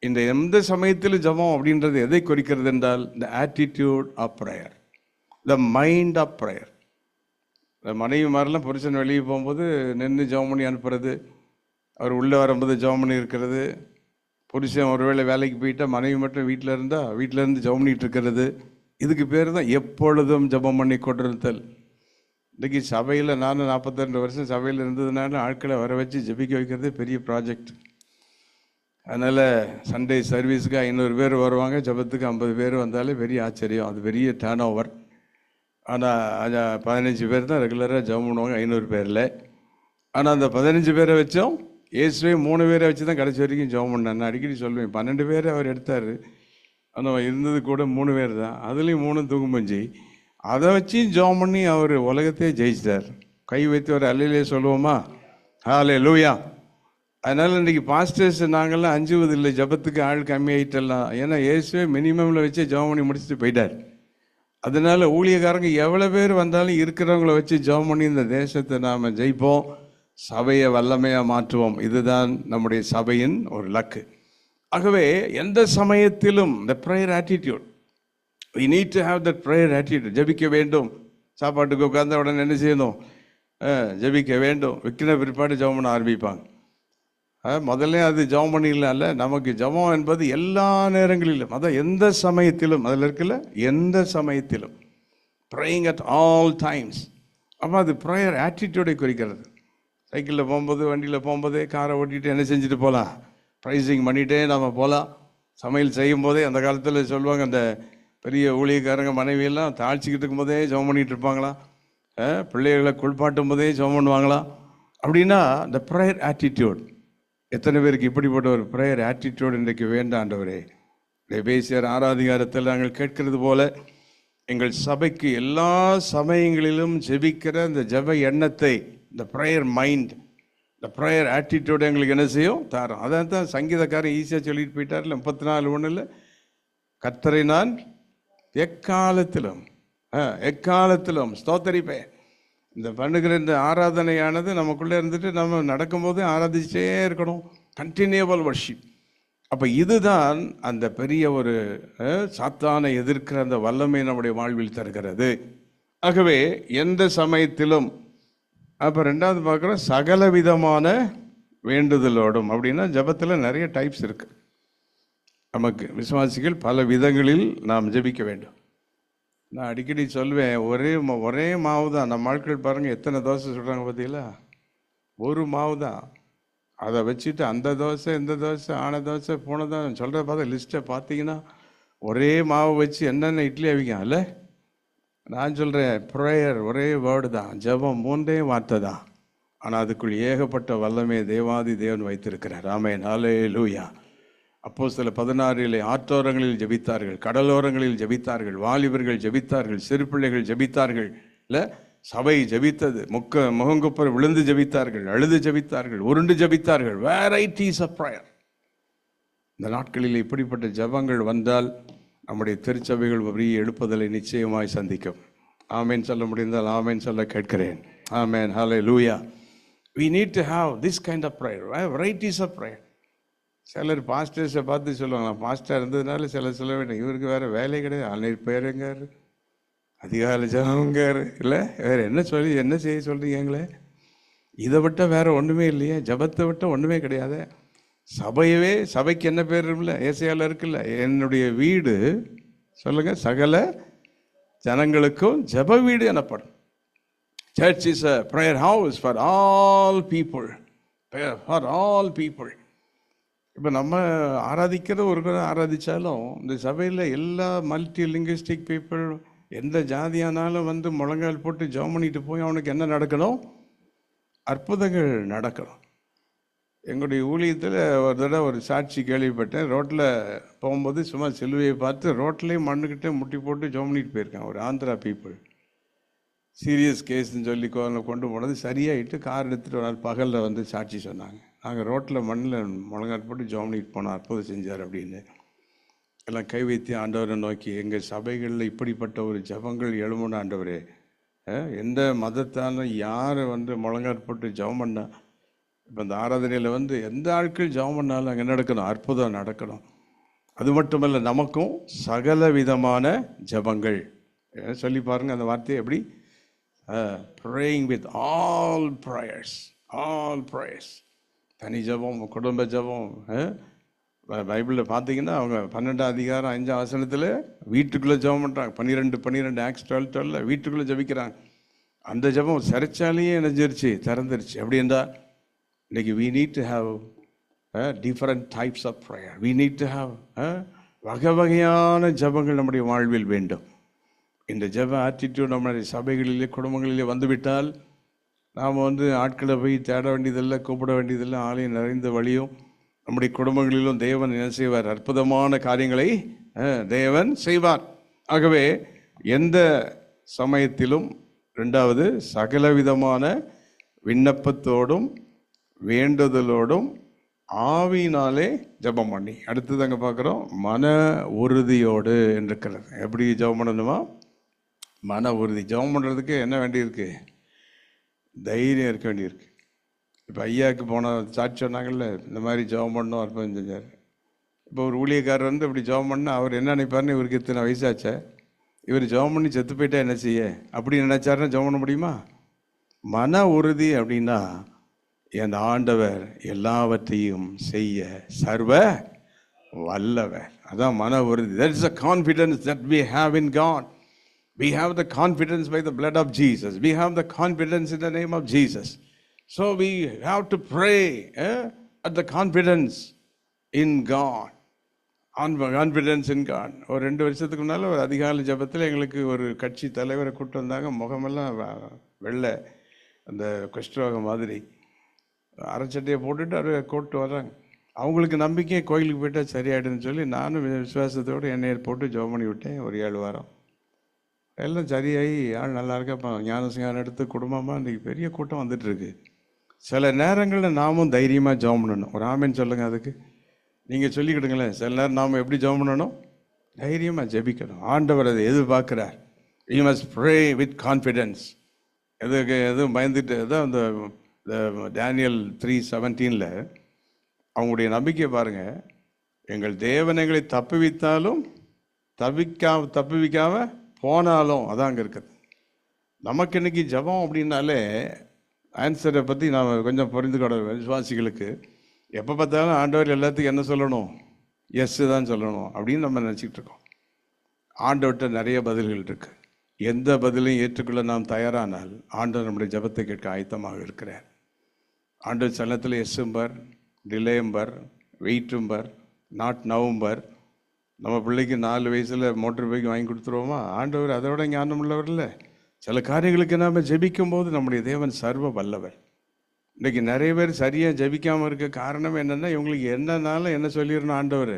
இந்த எந்த சமயத்திலும் ஜெபம் அப்படின்றது எதை குறிக்கிறது என்றால், the attitude of prayer, the mind of prayer. இந்த மனைவி மாதிரிலாம் புருஷன் வெளியே போகும்போது நின்று ஜெபம் பண்ணி அனுப்புறது, அவர் உள்ளே வரும்போது ஜெபம் பண்ணி இருக்கிறது. புருஷன் ஒருவேளை வேலைக்கு போயிட்டால் மனைவி மட்டும் வீட்டில் இருந்தால் வீட்டிலேருந்து ஜெபம் பண்ணிகிட்டு இருக்கிறது. இதுக்கு பேர் தான் எப்பொழுதும் ஜெபம் பண்ணி கொண்டிருத்தல். இன்றைக்கி சபையில் நானும் 42 வருஷம் சபையில் இருந்ததுனால ஆட்களை வர வச்சு ஜெபிக்க வைக்கிறது பெரிய ப்ராஜெக்ட். அதனால் சண்டே சர்வீஸுக்கு 500 பேர் வருவாங்க, ஜெபத்துக்கு 50 பேர் வந்தாலே பெரிய ஆச்சரியம், அது பெரிய டேர்ன் ஓவர். ஆனால் 15 பேர் தான் ரெகுலராக ஜெபம் பண்ணுவாங்க 500 பேரில். ஆனால் அந்த 15 பேரை வச்சோம் இயேசுவே 3 பேரை வச்சு தான் கடைசி வரைக்கும் ஜெபம் பண்ணார். நான் அடிக்கடி சொல்லுவேன், 12 பேர் அவர் எடுத்தார், ஆனால் இருந்தது கூட 3 பேர் தான், அதுலேயும் 3 தூங்குமஞ்சி. அதை வச்சு ஜெபம் பண்ணி அவர் உலகத்தையே ஜெயிச்சிட்டார். கை வைத்து ஒரு அல்லையிலே சொல்லுவோமா? ஹல்லேலூயா. அதனால் இன்றைக்கி பாஸ்டர்ஸ் நாங்கள்லாம் அஞ்சுவதில்லை ஜெபத்துக்கு, ஆள் கம்மி ஆகிட்டெல்லாம். ஏன்னா இயேசுவே மினிமமில் வச்சு ஜெபம் பண்ணி முடிச்சுட்டு போயிட்டார். அதனால் ஊழியக்காரங்க எவ்வளோ பேர் வந்தாலும் இருக்கிறவங்கள வச்சு ஜெபம் பண்ணி இந்த தேசத்தை நாம் ஜெயிப்போம், சபையை வல்லமையாக மாற்றுவோம். இதுதான் நம்முடைய சபையின் ஒரு லக்கு. ஆகவே எந்த சமயத்திலும் இந்த prayer attitude, we need to have that prayer attitude. ஜெபிக்க வேண்டும். சாப்பாட்டுக்கு உட்கார்ந்த உடனே என்ன செய்யணும்? ஜெபிக்க வேண்டும். விற்கிற பிற்பாடு ஜெபம் பண்ண ஆரம்பிப்பாங்க. முதல்ல அது ஜெபம் பண்ணிடலாம்ல. நமக்கு ஜெபம் என்பது எல்லா நேரங்களிலும், அதான் எந்த சமயத்திலும், அதில் இருக்குல்ல, எந்த சமயத்திலும், ப்ரேயிங் அட் ஆல் டைம்ஸ். அப்போ அது ப்ரேயர் ஆட்டிடியூடை குறிக்கிறது. சைக்கிளில் போகும்போது, வண்டியில் போகும்போது, காரை ஓட்டிகிட்டு என்ன செஞ்சுட்டு போகலாம்? ப்ரைஸிங் பண்ணிகிட்டே நம்ம போகலாம். சமையல் செய்யும் போதே அந்த காலத்தில் சொல்லுவாங்க, அந்த பெரிய ஊழியக்காரங்க மனைவியெல்லாம் தாழ்ச்சிக்கிட்டு இருக்கும்போதே ஜெபம் பண்ணிகிட்டு இருப்பாங்களாம், பிள்ளைகளை குளிப்பாட்டும் போதே ஜெபம் பண்ணுவாங்களாம். அப்படின்னா இந்த ப்ரேயர் ஆட்டிடியூட், எத்தனை பேருக்கு இப்படிப்பட்ட ஒரு ப்ரேயர் ஆட்டிடியூட் இன்றைக்கு வேண்டாண்டவரே? எபேசியர் 6ஆம் அதிகாரத்தில் நாங்கள் கேட்கிறது போல எங்கள் சபைக்கு எல்லா சமயங்களிலும் ஜெபிக்கிற இந்த ஜெப எண்ணத்தை, இந்த ப்ரேயர் மைண்ட், இந்த ப்ரேயர் ஆட்டிடியூட் எங்களுக்கு என்ன செய்யும்? தாரோம். அதான் தான் சங்கீதக்காரன் ஈஸியாக சொல்லிட்டு போயிட்டார்ல 34:1, கர்த்தரை நான் எக்காலத்திலும் எக்காலத்திலும் ஸ்தோத்தரிப்பேன். இந்த பண்ணுகிற இந்த ஆராதனையானது நமக்குள்ளே இருந்துட்டு நம்ம நடக்கும்போது ஆராதிச்சே இருக்கணும். Continual worship. அப்போ இதுதான் அந்த பெரிய ஒரு சாத்தானை எதிர்க்கிற அந்த வல்லமை நம்முடைய வாழ்வில் தருகிறது. ஆகவே எந்த சமயத்திலும். அப்போ ரெண்டாவது பார்க்குறோம் சகல விதமான வேண்டுதலோடும். அப்படின்னா ஜபத்தில் நிறைய டைப்ஸ் இருக்கு. நமக்கு விசுவாசிகள் பல விதங்களில் நாம் ஜெபிக்க வேண்டும். நான் அடிக்கடி சொல்வேன், ஒரே மாவு தான். நம்ம ஆட்கள் பாருங்கள் எத்தனை தோசை சுடுறாங்க பார்த்தீங்களா? ஒரு மாவு தான். அதை வச்சுட்டு அந்த தோசை இந்த தோசை ஆன தோசை போன தான் சொல்கிற பார்த்தா லிஸ்ட்டை பார்த்தீங்கன்னா ஒரே மாவு வச்சு என்னென்ன இட்லி அவிக்கும் இல்லை. நான் சொல்கிறேன் ப்ரேயர் ஒரே வேர்டு தான், ஜெபம் 3 வார்த்தை தான். ஆனால் அதுக்குள் ஏகப்பட்ட வல்லமை தேவாதி தேவன் வைத்திருக்கிறார். ஆமென், ஹல்லேலூயா. அப்போஸ்தலர் 16 ஆற்றோரங்களில் ஜெபித்தார்கள், கடலோரங்களில் ஜெபித்தார்கள், வாலிபர்கள் ஜெபித்தார்கள், சிறு பிள்ளைகள் ஜெபித்தார்கள். இல்லை, சபை ஜெபித்தது. முகங்குப்பர் விழுந்து ஜெபித்தார்கள், அழுது ஜெபித்தார்கள், உருண்டு ஜெபித்தார்கள். Varieties of prayer. இந்த நாட்களில் இப்படிப்பட்ட ஜெபங்கள் வந்தால் நம்முடைய திருச்சபைகள் பெரிய எழுப்புதலை நிச்சயமாய் சந்திக்கும். ஆமேன் சொல்ல முடிந்தால் ஆமேன் சொல்ல கேட்கிறேன். ஆமேன், ஹல்லேலூயா. We need to have this kind of prayer, varieties of prayer. சிலர் பாஸ்டர்ஸை பார்த்து சொல்லுவாங்க, பாஸ்டர் இருந்ததுனால சொல்ல வேண்டாம், இவருக்கு வேறு வேலை கிடையாது, ஆன்லைன் பேருங்கார், அதிகாலை ஜபங்கார். இல்லை வேறு என்ன செய்ய சொல்கிறீங்களே? இதை விட்டால் வேறு ஒன்றுமே இல்லையே, ஜபத்தை விட்டால் ஒன்றுமே கிடையாது. சபைக்கு என்ன பேர் இருக்குல்ல, ஏசையால் இருக்குல்ல, என்னுடைய வீடு சொல்லுங்க சகல ஜனங்களுக்கும் ஜப வீடு எனப்படும். Church is a prayer house for all people. For all people. இப்போ நம்ம ஆராதிக்கிற ஒரு ஆராதித்தாலும் இந்த சபையில் எல்லா மல்டி லிங்குவிஸ்டிக் பீப்புள் எந்த ஜாதியானாலும் வந்து முழங்கால் போட்டு ஜெபம் பண்ணிட்டு போய் அவனுக்கு என்ன நடக்கணும்? அற்புதங்கள் நடக்கணும். எங்களுடைய ஊழியத்தில் ஒரு தடவை ஒரு சாட்சி கேள்விப்பட்டேன். ரோட்டில் போகும்போது சும்மா சிலுவையை பார்த்து ரோட்லேயே மண்ணுக்கிட்டே முட்டி போட்டு ஜெபம் பண்ணிட்டு போயிருக்கான். ஒரு ஆந்திரா பீப்புள் சீரியஸ் கேஸ்ன்னு சொல்லி கொண்டு போனது சரியாயிட்டு கார் எடுத்துகிட்டு ஒரு நாள் பகலில் வந்து சாட்சி சொன்னாங்க. நாங்கள் ரோட்டில் மண்ணில் முழங்கால் போட்டு ஜெபம் பண்ணிட்டு போனோம், அற்புதம் செஞ்சார் அப்படின்னு. எல்லாம் கை வைத்து ஆண்டவரை நோக்கி, எங்கள் சபைகளில் இப்படிப்பட்ட ஒரு ஜபங்கள் எழுமணும் ஆண்டவரே. எந்த மதத்தான யார் வந்து முழங்கால் போட்டு ஜெபம் பண்ணா? இப்போ இந்த ஆராதனையில் வந்து எந்த ஆட்கள் ஜெபம் பண்ணாலும் அங்கே நடக்கணும், அற்புதம் நடக்கணும். அது மட்டுமல்ல, நமக்கும் சகல விதமான ஜபங்கள். சொல்லி பாருங்கள் அந்த வார்த்தையை எப்படி? praying with all prayers. தனி ஜபம், குடும்ப ஜபம். பைபிளில் பார்த்தீங்கன்னா அவங்க 12 அதிகாரம் 5 வசனத்தில் வீட்டுக்குள்ளே ஜபம் பண்ணுறாங்க. 12 ஆக்ஸ் 12 வீட்டுக்குள்ளே ஜபிக்கிறாங்க. அந்த ஜபம் சிறைச்சாலையே இணைஞ்சிருச்சு, திறந்துருச்சு. அப்படி என்றால் இன்னைக்கு we need to have different types of prayer. We need to have வகை வகையான ஜபங்கள் நம்முடைய வாழ்வில் வேண்டும். இந்த ஜப ஆட்டிடியூட் நம்முடைய சபைகளிலே குடும்பங்களிலே வந்துவிட்டால் நாம் வந்து ஆட்களை போய் தேட வேண்டியதில்லை, கூப்பிட வேண்டியதில்லை. ஆலயம் நிறைந்த வழியும் நம்முடைய குடும்பங்களிலும் தேவன் என்ன செய்வார்? அற்புதமான காரியங்களை தேவன் செய்வார். ஆகவே எந்த சமயத்திலும் ரெண்டாவது சகலவிதமான விண்ணப்பத்தோடும் வேண்டுதலோடும் ஆவியினாலே ஜபம் பண்ணி. அடுத்தது அங்கே பார்க்குறோம் மன உறுதியோடு இருக்கிறது. எப்படி ஜபம் பண்ணணுமா? மன உறுதி. ஜபம் பண்ணுறதுக்கு என்ன வேண்டியிருக்கு? தைரியம் இருக்க வேண்டியிருக்கு. இப்போ ஐயாவுக்கு போன சாட்சி சொன்னாங்கல்ல, இந்த மாதிரி ஜபம் பண்ணணும், அற்புதம் செஞ்சார். இப்போ ஒரு ஊழியக்காரர் வந்து இப்படி ஜபம் பண்ணால் அவர் என்ன நினைப்பாருன்னு, இவருக்கு இத்தனை வயசாச்சா, இவர் ஜபம் பண்ணி செத்து போயிட்டா என்ன செய்ய அப்படி நினைச்சாருன்னா ஜபம் பண்ண முடியுமா? மன உறுதி அப்படின்னா என் ஆண்டவர் எல்லாவற்றையும் செய்ய சர்வ வல்லவர். அதான் மன உறுதி. That is the confidence that we have in God. We have the confidence by the blood of Jesus. We have the confidence in the name of Jesus. So we have to pray at the confidence in God. Confidence in God. ஒரு 2 வருஷத்துக்கு முன்னால் ஒரு அதிகாலை ஜபத்தில் எங்களுக்கு ஒரு கட்சி தலைவரை கூப்பிட்டு வந்தாங்க. முகமெல்லாம் வெள்ளை, அந்த குஷ்டரோகம் மாதிரி அரைச்சட்டையை போட்டுட்டு அவர் கூப்பிட்டு வர்றாங்க. அவங்களுக்கு நம்பிக்கையை கோயிலுக்கு போயிட்டால் சரியாயிடுன்னு சொல்லி நானும் விசுவாசத்தோடு எண்ணெயை போட்டு ஜெபம் பண்ணி விட்டேன். ஒரு 7 வாரம் எல்லாம் சரியாகி ஆள் நல்லா இருக்க ஞானசிங்காரம் எடுத்து குடும்பமாக இன்றைக்கி பெரிய கூட்டம் வந்துட்டுருக்கு. சில நேரங்களில் நாமும் தைரியமாக ஜெபம் பண்ணணும். ஒரு ஆமேன்னு சொல்லுங்கள். அதுக்கு நீங்கள் சொல்லிக்கிடுங்களேன். சில நேரம் நாம் எப்படி ஜெபம் பண்ணணும்? தைரியமாக ஜெபிக்கணும். ஆண்டவர் அதை எதிர்பார்க்கிறார். You must pray with confidence. எதுவும் பயந்துட்டு தான் இந்த டேனியல் 3:17 அவங்களுடைய நம்பிக்கை பாருங்கள். எங்கள் தேவன் எங்களை தப்புவித்தாலும் தப்புவிக்காம போனாலும் அதான் அங்கே இருக்குது. நமக்கு இன்னைக்கு ஜபம் அப்படின்னாலே ஆன்சரை பற்றி நாம் கொஞ்சம் புரிந்துக்கூட விசுவாசிகளுக்கு எப்போ பார்த்தாலும் ஆண்டவர் எல்லாத்துக்கும் என்ன சொல்லணும், எஸ் தான் சொல்லணும் அப்படின்னு நம்ம நினச்சிக்கிட்டு இருக்கோம். ஆண்டவர்கிட்ட நிறைய பதில்கள் இருக்குது. எந்த பதிலையும் ஏற்றுக்கொள்ள நாம் தயாரானால் ஆண்டவர் நம்முடைய ஜபத்தை கேட்க ஆயத்தமாக இருக்கிறார். ஆண்டவர் சலத்தில் எஸ்ஸும்பர், டிலேம்பர், வெயிட்டும்பர், நாட் நவம்பர். நம்ம பிள்ளைக்கு 4 வயசில் மோட்டர் பைக் வாங்கி கொடுத்துருவோமா? ஆண்டவர் அதை விட ஞானம் உள்ளவர் இல்லை. சில காரியங்களுக்கு நாம் ஜெபிக்கும் போது நம்முடைய தேவன் சர்வ வல்லவர். இன்றைக்கி நிறைய பேர் சரியாக ஜெபிக்காமல் இருக்க காரணம் என்னென்னா, இவங்களுக்கு என்னன்னாலும் என்ன சொல்லிடணும், ஆண்டவர்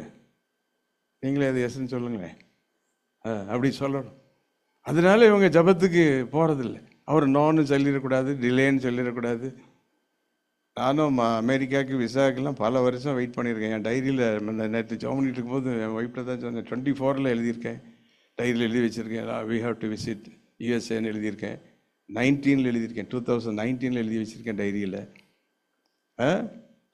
நீங்களே அது எஸ்ன்னு சொல்லுங்களேன் அப்படி சொல்லணும். அதனால இவங்க ஜபத்துக்கு போகிறதில்ல. அவர் நோன்னு சொல்லிடக்கூடாது, டிலேன்னு சொல்லிடக்கூடாது. நானும் அமெரிக்காவுக்கு விசாவுக்கெல்லாம் பல வருஷம் வெயிட் பண்ணியிருக்கேன். என் டைரியில் நேற்று ஜாப் பண்ணிட்டு இருக்கும்போது என் ஒய்ஃப்ட தான் சொன்னேன். 24 எழுதியிருக்கேன், டைரியில் எழுதி வச்சுருக்கேன். வி ஹாவ் டு விசிட் யூஎஸ்ஏன்னு எழுதியிருக்கேன். 19 எழுதியிருக்கேன், 2019 எழுதி வச்சுருக்கேன் டைரியில்.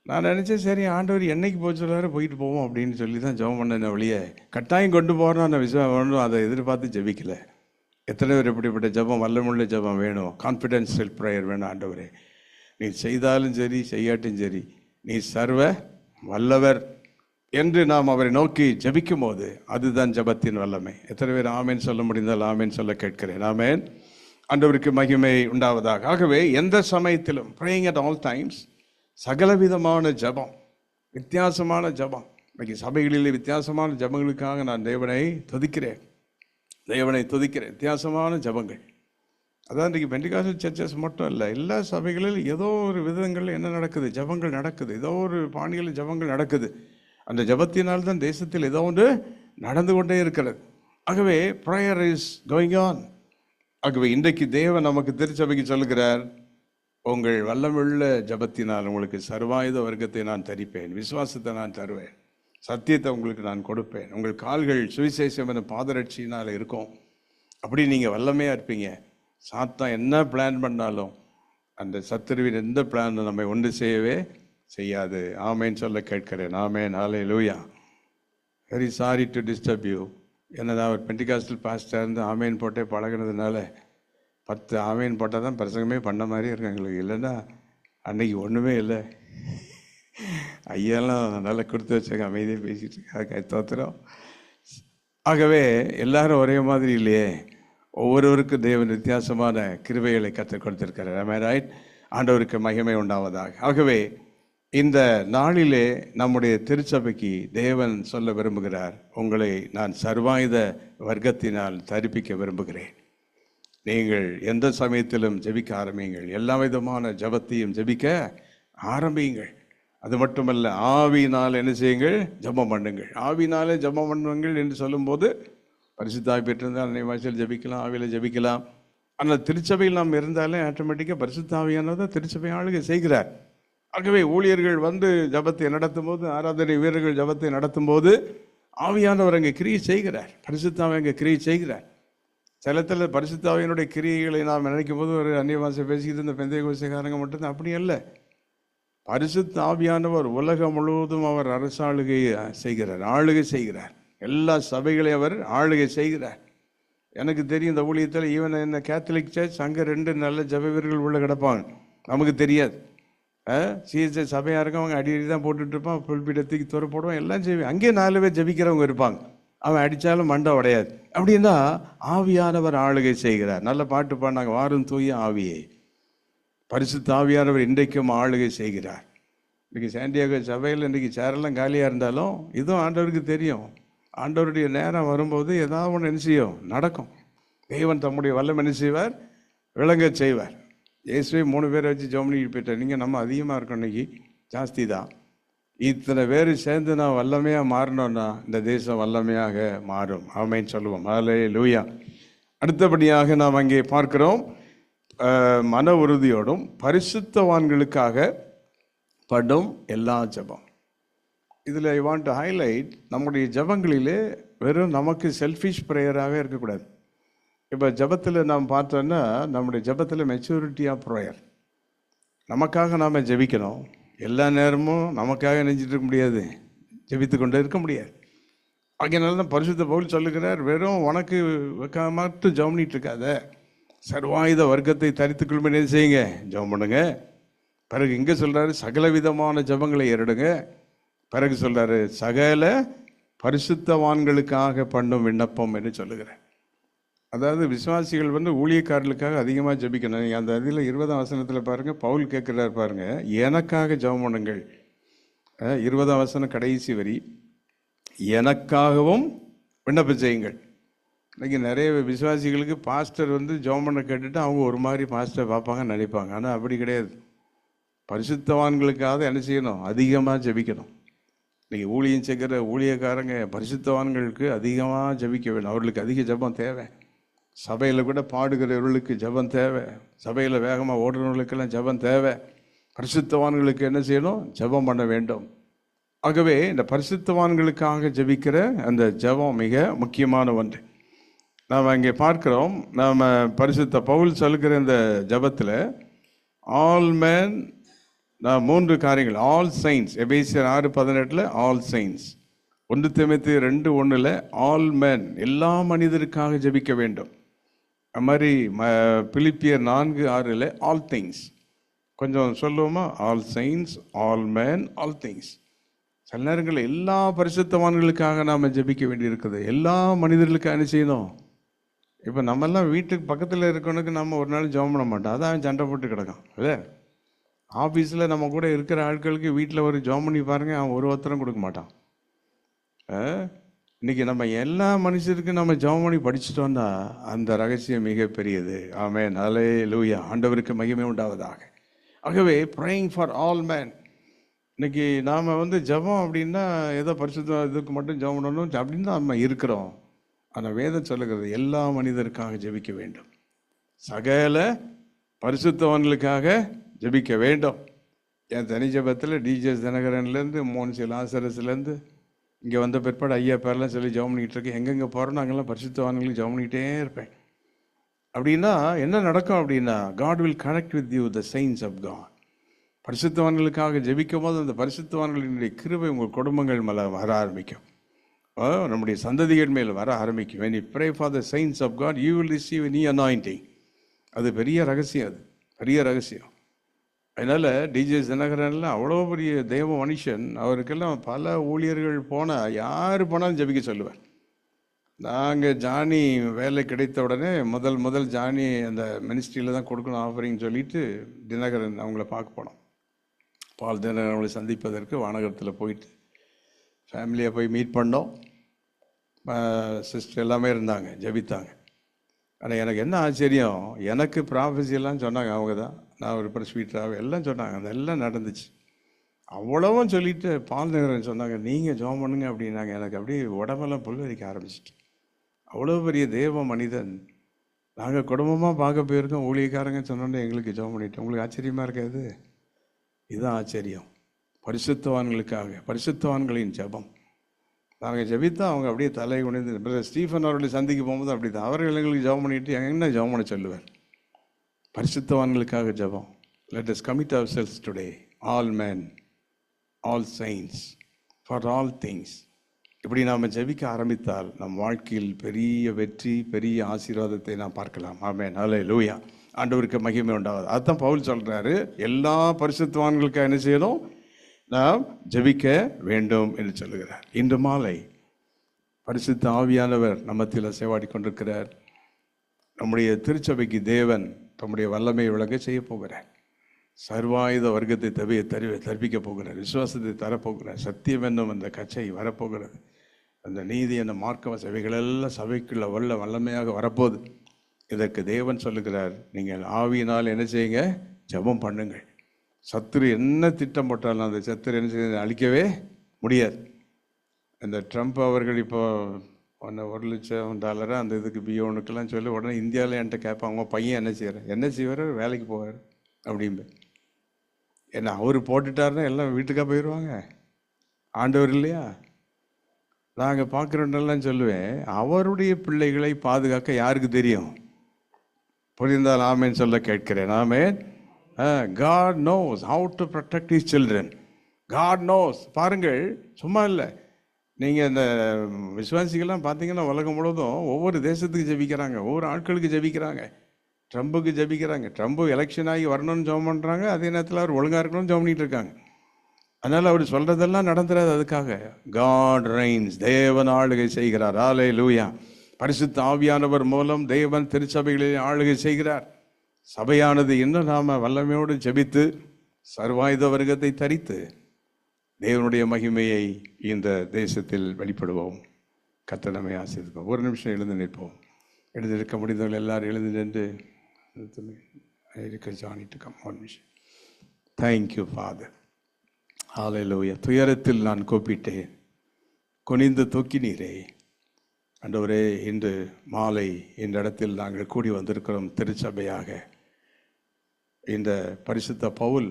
நான் நினச்சேன் சரி ஆண்டவர் என்னைக்கு போக சொல்லாரு போயிட்டு போவோம் அப்படின்னு சொல்லி தான் ஜெபம் பண்ணேன். வழியே கட்டாயம் கொண்டு போகிறோம், நான் விசுவாசம் அதை எதிர்பார்த்து ஜெபிக்கல. எத்தனை பேர் எப்படிப்பட்ட ஜெபம், வல்லமுள்ள ஜெபம் வேணும், கான்ஃபிடென்ஷியல் ப்ரேயர் வேணும். ஆண்டவரே நீ செய்தாலும் சரி செய்யாட்டும் சரி நீ சர்வ வல்லவர் என்று நாம் அவரை நோக்கி ஜெபிக்கும் போது அதுதான் ஜபத்தின் வல்லமை. எத்தனை பேர் ஆமேன் சொல்ல முடிந்தால் ஆமேன் சொல்ல கேட்கிறேன். ஆமேன். ஆண்டவருக்கு மகிமை உண்டாவதாக. ஆகவே எந்த சமயத்திலும் praying at all times, சகலவிதமான ஜபம், வித்தியாசமான ஜபம். இன்னைக்கு சபைகளிலே வித்தியாசமான ஜபங்களுக்காக நான் தேவனை துதிக்கிறேன். வித்தியாசமான ஜபங்கள். அதான் இன்றைக்கி பெண்டிகாஸ்டல் சர்ச்சஸ் மட்டும் இல்லை, எல்லா சபைகளிலும் ஏதோ ஒரு விதங்களில் என்ன நடக்குது, ஜபங்கள் நடக்குது. ஏதோ ஒரு பாணிகளில் ஜபங்கள் நடக்குது. அந்த ஜபத்தினால்தான் தேசத்தில் ஏதோ ஒன்று நடந்து கொண்டே இருக்கிறது. ஆகவே ப்ரேயர் இஸ் கோயிங் ஆன். ஆகவே இன்றைக்கு தேவன் நமக்கு திருச்சபைக்கு சொல்கிறார், உங்கள் வல்லமுள்ள ஜபத்தினால் உங்களுக்கு சர்வாயுத வர்க்கத்தை நான் தரிப்பேன், விசுவாசத்தை நான் தருவேன், சத்தியத்தை உங்களுக்கு நான் கொடுப்பேன், உங்கள் கால்கள் சுவிசேஷம் என பாதரட்சியினால் இருக்கும். அப்படி நீங்கள் வல்லமையாக இருப்பீங்க. சாத்தான் என்ன பிளான் பண்ணாலும் அந்த சத்துருவின் எந்த பிளான் நம்மை ஒன்று செய்யவே செய்யாது. ஆமேன்னு சொல்ல கேட்கிறேன். ஆமேன். ஹல்லேலூயா. Very sorry to disturb you. என்னதான் ஒரு பெண்டிகாஸ்டல் பாஸ்டர் இருந்து ஆமேன் போட்டே பழகினதுனால 10 ஆமேன் போட்டால் தான் பிரசங்கமே பண்ண மாதிரி இருக்கு எங்களுக்கு. இல்லைன்னா அன்னைக்கு ஒன்றுமே இல்லை. ஐயெல்லாம் நல்லா கொடுத்து வச்சாங்க, அமைதியாக பேசிகிட்டு இருக்காங்க, தோத்துறோம். ஆகவே எல்லாரும் ஒரே மாதிரி இல்லையே, ஒவ்வொருவருக்கும் தேவன் வித்தியாசமான கிருபைகளை கற்றுக் கொடுத்திருக்கிறார். ஆமென், ரைட். ஆண்டவருக்கு மகிமை உண்டாவதாக. ஆகவே இந்த நாளிலே நம்முடைய திருச்சபைக்கு தேவன் சொல்ல விரும்புகிறார், உங்களை நான் சர்வாயுத வர்க்கத்தினால் தரிப்பிக்க விரும்புகிறேன். நீங்கள் எந்த சமயத்திலும் ஜெபிக்க ஆரம்பியுங்கள். எல்லா விதமான ஜபத்தையும் ஜெபிக்க ஆரம்பியுங்கள். அது மட்டுமல்ல, ஆவியினால் என்ன செய்யுங்கள், ஜபம் பண்ணுங்கள். ஆவியினாலே ஜபம் பண்ணுங்கள் என்று சொல்லும்போது பரிசுத்தாவி பெற்றிருந்தால் அன்னை வாசல் ஜபிக்கலாம், ஆவியில் ஜபிக்கலாம். ஆனால் திருச்சபையில் நாம் இருந்தாலே ஆட்டோமேட்டிக்காக பரிசுத்தாவியானதை திருச்சபை ஆளுகை செய்கிறார். ஆகவே ஊழியர்கள் வந்து ஜபத்தை நடத்தும் போது, ஆராதனை வீரர்கள் ஜபத்தை நடத்தும் போது ஆவியானவர் அங்கே கிரியை செய்கிறார், பரிசுத்தாவை அங்கே கிரியை செய்கிறார். சிலத்தில் பரிசுத்தாவியனுடைய கிரியைகளை நாம் நினைக்கும் போது ஒரு அந்நிய பாஷை பேசிக்கிட்டு இந்த பெந்தைகோசைக்காரங்க மட்டும்தான், அப்படி அல்ல. பரிசுத்த ஆவியானவர் உலகம் முழுவதும் அவர் அரசாளுகை செய்கிறார், ஆளுகை செய்கிறார். எல்லா சபைகளையும் அவர் ஆளுகை செய்கிறார். எனக்கு தெரியும் இந்த ஊழியத்தில் ஈவன் என்ன கேத்தலிக் சர்ச் அங்கே 2 நல்ல ஜப வீரர்கள் உள்ள கிடப்பாங்க, நமக்கு தெரியாது. சிஎஸ்ஐ சபையாக இருக்கும், அவங்க அடி தான் போட்டுட்டு இருப்பான், புல்பீடத்துக்கு துறை போடுவான், எல்லாம் செய்வேன். அங்கேயே 4 பேர் ஜபிக்கிறவங்க இருப்பாங்க, அவன் அடித்தாலும் மண்டை உடையாது. அப்படின்னா ஆவியானவர் ஆளுகை செய்கிறார். நல்ல பாட்டு பாடினாங்க, வாரும் தூய ஆவியே. பரிசுத்த ஆவியானவர் இன்றைக்கும் ஆளுகை செய்கிறார். இன்றைக்கி சாண்டியாகோ சபையில் இன்றைக்கி சேரெல்லாம் காலியாக இருந்தாலும் இதுவும் ஆண்டவருக்கு தெரியும். ஆண்டவருடைய நேரம் வரும்போது ஏதாவது ஒன்று என்ன செய்யும், நடக்கும். தேவன் தம்முடைய வல்லம் என்ன செய்வார், விளங்க செய்வார். இயேசுவே 3 பேரை வச்சு ஜெர்மனிக்கு போயிட்டார். நீங்கள் நம்ம அதிகமாக இருக்கோம், இன்னைக்கு ஜாஸ்தி தான். இத்தனை பேர் சேர்ந்து நான் வல்லமையாக மாறினோன்னா இந்த தேசம் வல்லமையாக மாறும். ஆமென் சொல்லுவோம். ஹல்லேலூயா. அடுத்தபடியாக நாம் அங்கே பார்க்கிறோம், மன உறுதியோடும் பரிசுத்தவான்களுக்காக படும் எல்லா ஜபம். இதில் ஐ வாண்ட் டு ஹைலைட், நம்முடைய ஜபங்களிலே வெறும் நமக்கு செல்ஃபிஷ் ப்ரேயராகவே இருக்கக்கூடாது. இப்போ ஜெபத்தில் நாம் பார்த்தோன்னா நம்முடைய ஜெபத்தில் மெச்சூரிட்டி ஆஃப் ப்ரேயர். நமக்காக நாம் ஜெபிக்கணும். எல்லா நேரமும் நமக்காக நினைச்சிட்டு இருக்க முடியாது, ஜெபித்து கொண்டே இருக்க முடியாது. அதனால தான் பரிசுத்த பவுல் சொல்லுகிறார், வெறும் உனக்கு மட்டும் ஜெபம் பண்ணிட்டு இருக்காத, சர்வாயுத வர்க்கத்தை தரித்துக்கொள்ளும் என்ன செய்யுங்க, ஜெபம் பண்ணுங்க. பிறகு இங்கே சொல்கிறாரு சகல விதமான ஜெபங்களை ஏறிடுங்க. பிறகு சொல்கிறாரு சகல பரிசுத்தவான்களுக்காக பண்ணும் விண்ணப்பம் என்று சொல்லுகிறேன். அதாவது விசுவாசிகள் ஊழியக்காரர்களுக்காக அதிகமாக ஜெபிக்கணும். நீங்கள் அந்த இதில் 20ஆம் வசனத்தில் பாருங்கள், பவுல் கேட்குறாரு பாருங்கள், எனக்காக ஜெபம் பண்ணுங்கள். 20ஆம் வசனம் கடைசி வரி, எனக்காகவும் விண்ணப்பம் செய்யுங்கள். இன்றைக்கி நிறைய விசுவாசிகளுக்கு பாஸ்டர் ஜெபம் பண்ண கேட்டுட்டு அவங்க ஒரு மாதிரி பாஸ்டர் பார்ப்பாங்க நினைப்பாங்க. ஆனால் அப்படி கிடையாது. பரிசுத்தவான்களுக்காக என்ன செய்யணும், அதிகமாக ஜெபிக்கணும். இன்றைக்கி ஊழியம் செய்கிற ஊழியக்காரங்க பரிசுத்தவான்களுக்கு அதிகமாக ஜெபிக்க வேணும். அவர்களுக்கு அதிக ஜெபம் தேவை. சபையில் கூட பாடுகிறவர்களுக்கு ஜெபம் தேவை. சபையில் வேகமாக ஓடுறவர்களுக்கெல்லாம் ஜெபம் தேவை. பரிசுத்தவான்களுக்கு என்ன செய்யணும், ஜெபம் பண்ண வேண்டும். ஆகவே இந்த பரிசுத்தவான்களுக்காக ஜெபிக்கிற அந்த ஜெபம் மிக முக்கியமான ஒன்று. நாம் இங்கே பார்க்கிறோம், நாம் பரிசுத்த பவுல் சொல்லுகிற இந்த ஜெபத்தில் ஆல் மேன், நான் 3 காரியங்கள், ஆல் சைன்ஸ், எபேசியர் 6:18 ஆல் சைன்ஸ், 1 தீமோத்தேயு 2:1 ஆல் மேன், எல்லா மனிதருக்காக ஜெபிக்க வேண்டும். அது மாதிரி பிலிப்பியர் 4:6 ஆல் திங்ஸ். கொஞ்சம் சொல்லுவோமா, all science, all man, all things. சில நேரங்களில் எல்லா பரிசுத்தவான்களுக்காக நாம் ஜெபிக்க வேண்டியிருக்குது. எல்லா மனிதர்களுக்காக என்ன செய்யணும். இப்போ நம்மெல்லாம் வீட்டுக்கு பக்கத்தில் இருக்கவனுக்கு நம்ம ஒரு நாள் ஜெபம் பண்ண மாட்டோம், அதான் சண்டை போட்டு கிடக்கும் இல்லை. ஆஃபீஸில் நம்ம கூட இருக்கிற ஆட்களுக்கு வீட்டில் ஒரு ஜெபம் பண்ணி பாருங்கள், அவன் ஒரு உத்தரம் கொடுக்க மாட்டான். இன்றைக்கி நம்ம எல்லா மனுஷருக்கும் நம்ம ஜெபம் பண்ணி படிச்சுட்டு வந்தால் அந்த ரகசியம் மிகப்பெரியது. ஆமென், ஹல்லேலூயா, ஆண்டவருக்கு மகிமை உண்டாவதாக. ஆகவே ப்ரேயிங் ஃபார் ஆல் மேன். இன்றைக்கி நாம் ஜெபம் அப்படின்னா ஏதோ பரிசுத்த இதுக்கு மட்டும் ஜெபம் பண்ணணும் அப்படின்னு தான் நம்ம இருக்கிறோம். ஆனால் வேதம் சொல்லுகிறது எல்லா மனிதருக்காக ஜெபிக்க வேண்டும், சகல பரிசுத்தவான்களுக்காக ஜெபிக்க வேண்டும். என் தனி ஜெபத்தில் டிஜிஎஸ் தினகரன்லேருந்து மோன்சி லாசரஸ்லேருந்து இங்கே வந்த பிற்பாடு ஐயா பேரெலாம் சொல்லி ஜெபம் பண்ணிகிட்டு இருக்கேன். எங்கெங்கே போகிறோன்னு அங்கெல்லாம் பரிசுத்தவான்களுக்கு ஜெபம் பண்ணிகிட்டே இருப்பேன். அப்படின்னா என்ன நடக்கும் அப்படின்னா, God will connect with you the signs of God. பரிசுத்தவான்களுக்காக ஜெபிக்கும் போது அந்த பரிசுத்தவான்களினுடைய கிருபை உங்கள் குடும்பங்கள் மேலே வர ஆரம்பிக்கும், நம்முடைய சந்ததிகள் மேல் வர ஆரம்பிக்கும். when you pray for the saints of God you will receive a new anointing. அது பெரிய ரகசியம், அது பெரிய ரகசியம். அதனால் டிஜிஎஸ் தினகரன்லாம் அவ்வளோ பெரிய தெய்வ மனுஷன், அவருக்கெல்லாம் பல ஊழியர்கள் போனால் யார் போனாலும் ஜெபிக்க சொல்லுவேன். நாங்கள் ஜானி வேலை கிடைத்த உடனே முதல் ஜானி அந்த மினிஸ்ட்ரியில் தான் கொடுக்கணும் ஆஃபரிங் சொல்லிட்டு தினகரன் அவங்கள பார்க்க போனோம். பால் தினகரன் அவங்களை சந்திப்பதற்கு வானகரத்தில் போயிட்டு ஃபேமிலியாக போய் மீட் பண்ணோம். சிஸ்டர் எல்லாமே இருந்தாங்க, ஜெபித்தாங்க. ஆனால் எனக்கு என்ன ஆச்சரியம், எனக்கு ப்ராஃபஸியெல்லாம் சொன்னாங்க அவங்க தான், நான் ஒரு ஸ்வீட்டாக எல்லாம் சொன்னாங்க, அதெல்லாம் நடந்துச்சு. அவ்வளவும் சொல்லிவிட்டு பால் தினகரன் சொன்னாங்க, நீங்கள் ஜெபம் பண்ணுங்க அப்படின்னாங்க. எனக்கு அப்படியே உடம்பெல்லாம் புல்வரிக்க ஆரம்பிச்சிட்டு. அவ்வளோ பெரிய தேவ மனிதன். நாங்கள் குடும்பமாக பார்க்க போயிருக்கோம், ஊழியக்காரங்க சொன்னோன்னே எங்களுக்கு ஜெபம் பண்ணிட்டோம். உங்களுக்கு ஆச்சரியமாக இருக்காது? இதுதான் ஆச்சரியம். பரிசுத்தவான்களுக்காக, பரிசுத்தவான்களின் ஜெபம். நாங்கள் ஜெபித்தா அவங்க அப்படியே தலை குனிந்து, பிரதர் ஸ்டீஃபன் அவர்களை சந்திக்க போகும்போது அப்படி தான் அவர்கள் எங்களுக்கு ஜெபம் பண்ணிட்டு என்ன ஜெபம் பண்ண சொல்லுவார். பரிசுத்தவான்களுக்காக ஜெபம். Let us commit ourselves today, all men, all saints, for all things. இப்படி நாம் ஜெபிக்க ஆரம்பித்தால் நம் வாழ்க்கையில் பெரிய வெற்றி, பெரிய ஆசீர்வாதத்தை நாம் பார்க்கலாம். ஆமென், ஹல்லேலூயா, ஆண்டவருக்கு மகிமை உண்டாவது. அதுதான் பவுல் சொல்கிறாரு, எல்லா பரிசுத்தவான்களுக்காக என்ன செய்யணும், நாம் ஜெபிக்க வேண்டும் என்று சொல்லுகிறார். இன்று மாலை பரிசுத்த ஆவியானவர் நம்மத்தில் சேவாடி கொண்டிருக்கிறார். நம்முடைய திருச்சபைக்கு தேவன் தம்முடைய வல்லமையை விளங்க செய்ய போகிறார். சர்வாயுத வர்க்கத்தை தரிப்பிக்க போகிறார். விசுவாசத்தை தரப்போகிறார். சத்தியம் என்னும் அந்த கச்சை வரப்போகிறது. அந்த நீதி என்ற மார்க்க சபைகளெல்லாம் சபைக்குள்ள வல்லமையாக வரப்போகுது. இதற்கு தேவன் சொல்லுகிறார், நீங்கள் ஆவியினால் என்ன செய்யுங்க, ஜெபம் பண்ணுங்கள். சத்துரு என்ன திட்டம் போட்டாலும் அந்த சத்துரு என்ன செய்ய அழிக்கவே முடியாது. இந்த ட்ரம்ப் அவர்கள் இப்போ $1,00,000 அந்த இதுக்கு பியோனுக்கெல்லாம் சொல்லி உடனே இந்தியாவில் என்கிட்ட கேட்பாங்க, அவங்க பையன் என்ன செய்வார், வேலைக்கு போவார் அப்படின்ப. ஏன்னா அவர் போட்டுட்டாருன்னா எல்லாம் வீட்டுக்காக போயிடுவாங்க. ஆண்டவர் இல்லையா? நாங்கள் பார்க்குறோன்னெல்லாம் சொல்லுவேன், அவருடைய பிள்ளைகளை பாதுகாக்க யாருக்கு தெரியும்? புரிந்தால் ஆமேன் சொல்ல கேட்கிறேன். ஆமேன். God knows how to protect his children. God knows. பாருங்கள், சும்மா இல்லை. நீங்கள் இந்த விசுவாசிகள்லாம் பார்த்தீங்கன்னா உலகம் முழுவதும் ஒவ்வொரு தேசத்துக்கு ஜெபிக்கிறாங்க, ஒவ்வொரு ஆட்களுக்கு ஜெபிக்கிறாங்க. ட்ரம்புக்கு ஜெபிக்கிறாங்க. ட்ரம்ப்பு எலெக்ஷன் ஆகி வரணும்னு ஜெபம் பண்ணுறாங்க. அதே நேரத்தில் அவர் ஒழுங்காக இருக்கணும்னு ஜெபம் பண்ணிட்டு இருக்காங்க. அதனால் அவர் சொல்கிறதெல்லாம் நடந்துறாது. அதுக்காக God reigns, தேவன் ஆளுகை செய்கிறார். ஹல்லேலூயா. பரிசுத்த ஆவியானவர் மூலம் தேவன் திருச்சபைகளில் ஆளுகை செய்கிறார். சபையானது இன்னும் நாம் வல்லமையோடு ஜெபித்து சர்வாயுத வர்க்கத்தை தரித்து தேவனுடைய மகிமையை இந்த தேசத்தில் வெளிப்படுவோம். கர்த்தர் நம்மை ஆசீர்வதிப்பார். ஒரு நிமிஷம் எழுந்து நிற்போம். எழுந்திருக்க முடிந்தவர்கள் எல்லாரும் எழுந்து நின்று ஒரு நிமிஷம். Thank you father. ஹல்லேலூயா. துயரத்தில் நான் கூப்பிட்டேன், குனிந்து தூக்கினீரே. ஆண்டவரே, இன்று மாலை இந்த இடத்தில் நாங்கள் கூடி வந்திருக்கிறோம் திருச்சபையாக. இந்த பரிசுத்த பவுல்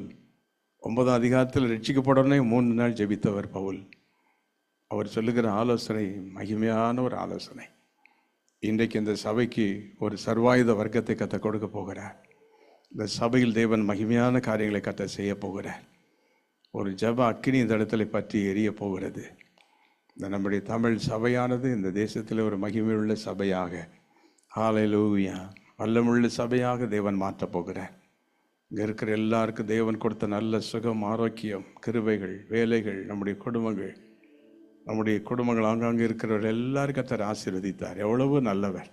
9ஆம் அதிகாரத்தில் ரட்சிக்கப்படனே 3 நாள் ஜெபித்தவர் பவுல். அவர் சொல்லுகிற ஆலோசனை மகிமையான ஒரு ஆலோசனை. இன்றைக்கு இந்த சபைக்கு ஒரு சர்வாயுத வர்க்கத்தை கத்த கொடுக்க போகிறார். இந்த சபையில் தேவன் மகிமையான காரியங்களை கத்த செய்ய போகிறார். ஒரு ஜப அக்கினி இந்த இடத்துல பற்றி எரிய போகிறது. இந்த நம்முடைய தமிழ் சபையானது இந்த தேசத்தில் ஒரு மகிமையுள்ள சபையாக, ஹல்லேலூயா, வல்லமுள்ள சபையாக தேவன் மாற்றப் போகிறார். இங்கே இருக்கிற எல்லாருக்கும் தேவன் கொடுத்த நல்ல சுகம், ஆரோக்கியம், கிருபைகள், வேலைகள், நம்முடைய குடும்பங்கள் ஆங்காங்கே இருக்கிறவர் எல்லாருக்கும் கர்த்தர் ஆசீர்வதித்தார். எவ்வளவு நல்லவர்.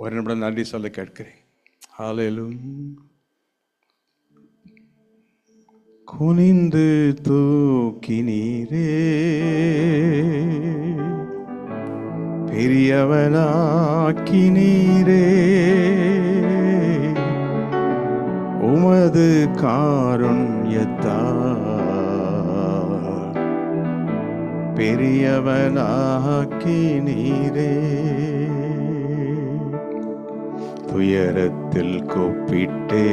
ஒரு நிமிடம் நன்றி சொல்ல கேட்கிறேன். ஹல்லேலூயா. குனிந்து தூக்கினீரே, பெரியவனாக்கினீரே, உமது காருண்யத்தால் பெரியவனாக்கினீரே. துயரத்தில் கூப்பிட்டே,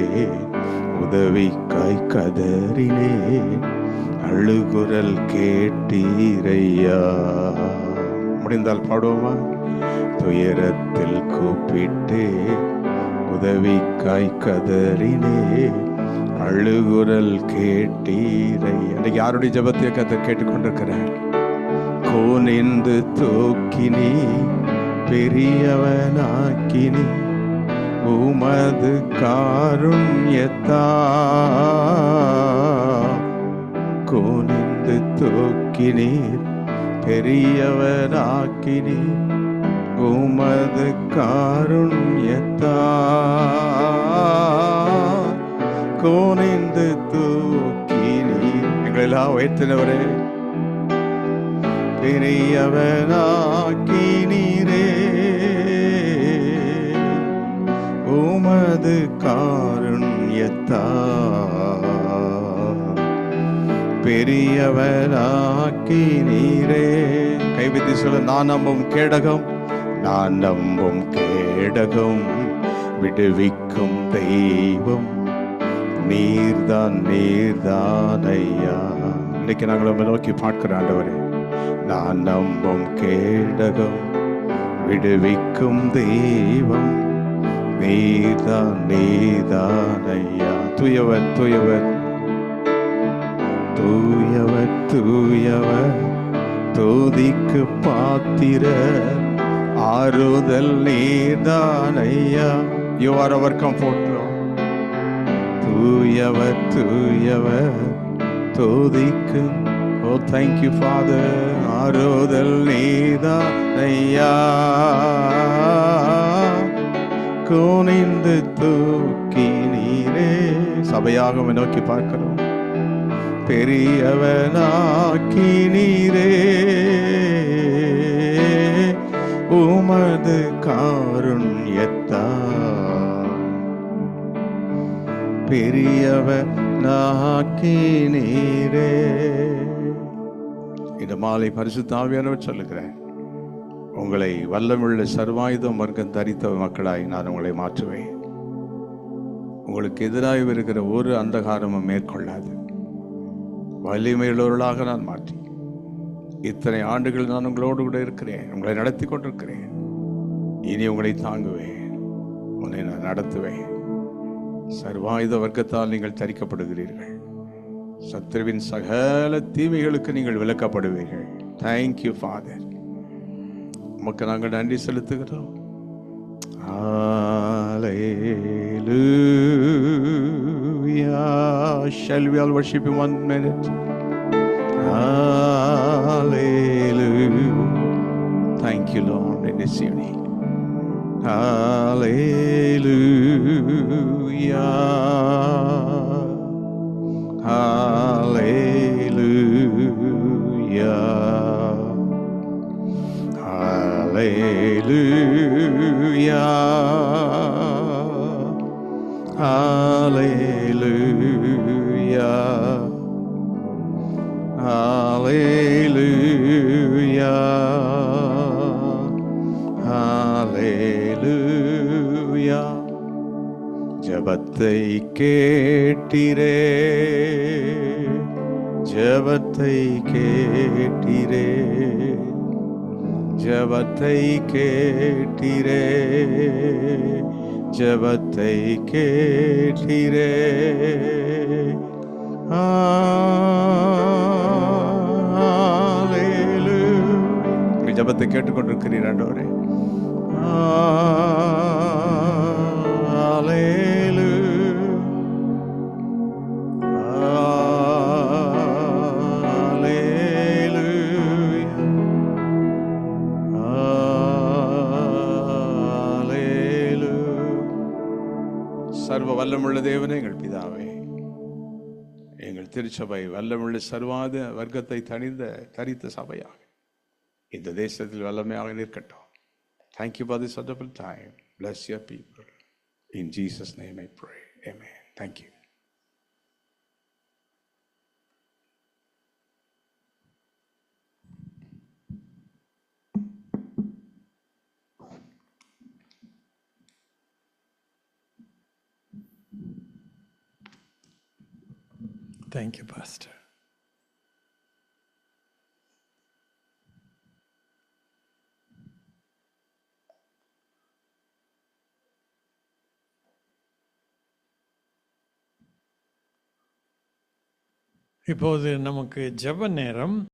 உதவிக்காய் கதறினே, அழுகுரல் கேட்டீரையா. முடிந்தால் பாடுவோமா? துயரத்தில் கூப்பிட்டே, உதவிக்காய் கதறினே, அழுகுரல் கேட்டீரை. அன்றைக்கு யாருடைய ஜெபத்தை கர்த்தர் கேட்டுக்கொண்டிருக்கிறார்? குனிந்து தூக்கினி, பெரியவனாக்கினி, உமது காருண்யத்தால். குனிந்து தூக்கினீர், பெரியவனாக்கினீர், உமது காருண்யத்தால். குனிந்து தூக்கினீர், எங்களெல்லாம் உயர்த்தினவரே, பெரியவனாக்கினீரே, உமது காருண்யத்தால் பெரியவனாக்கினீரே. கைவிதி சொல்ல, நான் நம்பும் கேடகம், நான் நம்பும் கேடகம், விடுவிக்கும் தெய்வம் நீர்தான், நீர்தான் ஐயா. இன்னைக்கு நாங்கள் நோக்கி பார்க்கிற ஆண்டவரே, நான் நம்பும் கேடகம், விடுவிக்கும் தெய்வம் நீர்தான், நீர்தான் ஐயா. தூயவர், தூயவர், தூயவர், தூயவர், துதிக்கு பாத்திர, ஆறுதல் நீர்தான் ஐயா. You are our comfort, Lord. தூயவர், தூயவர், துதிக்கு, oh thank you Father, ஆறுதல் நீர்தான் ஐயா. குனிந்து தூக்கினீரே. சபையாக நோக்கி பார்க்கிறோம். பெரியவனாக்கினீரே, உமது காருண்யத்தால் பெரியவனாக்கினீரே. இந்த மாலை பரிசுத்த ஆவியானவர் சொல்லுகிறேன், உங்களை வல்லமுள்ள சர்வாயுதம் வர்க்கம் தரித்த மக்களாய் நான் உங்களை மாற்றுவேன். உங்களுக்கு எதிராக இருக்கிற ஒரு அந்தகாரமும் மேற்கொள்ளாது. வலிமையுள்ளவர்களாக நான் மாற்றி இத்தனை ஆண்டுகள் நான் உங்களோடு கூட இருக்கிறேன், உங்களை நடத்தி கொண்டிருக்கிறேன். இனி உங்களை தாங்குவேன், உன்னை நான் நடத்துவேன். சர்வாயுத வர்க்கத்தால் நீங்கள் தரிக்கப்படுகிறீர்கள். சத்ருவின் சகல தீமைகளுக்கு நீங்கள் விலக்கப்படுவீர்கள். Thank you father. உமக்கு நாங்கள் நன்றி செலுத்துகிறோம். Hallelujah. Shall we all worship in 1 minute? Hallelujah. Thank you, Lord, in this evening. Hallelujah. Hallelujah. Hallelujah. Hallelujah. Hallelujah. Hallelujah. ஜபத்தை கேட்டீரே, ஜபத்தை கேட்டீரே, ஜபத்தை கேட்டீரே, ஜபத்தை கேட்டீரே. ஹல்லேலூயா. ஜபத்தை கேட்டுக்கொண்டிருக்கிறீர் ஆண்டவரே. சர்வ வல்லமுள்ள தேவனே, எங்கள் பிதாவே, எங்கள் திருச்சபை வல்லமுள்ள சர்வாத வர்க்கத்தை தரித்த சபையாக இந்த தேசத்தில் வல்லமையாக நிற்கட்டும். Thank you for this wonderful time. Bless your people. In Jesus' name I pray. Amen. Thank you. Thank you, Pastor. இப்போது நமக்கு ஜெப நேரம்.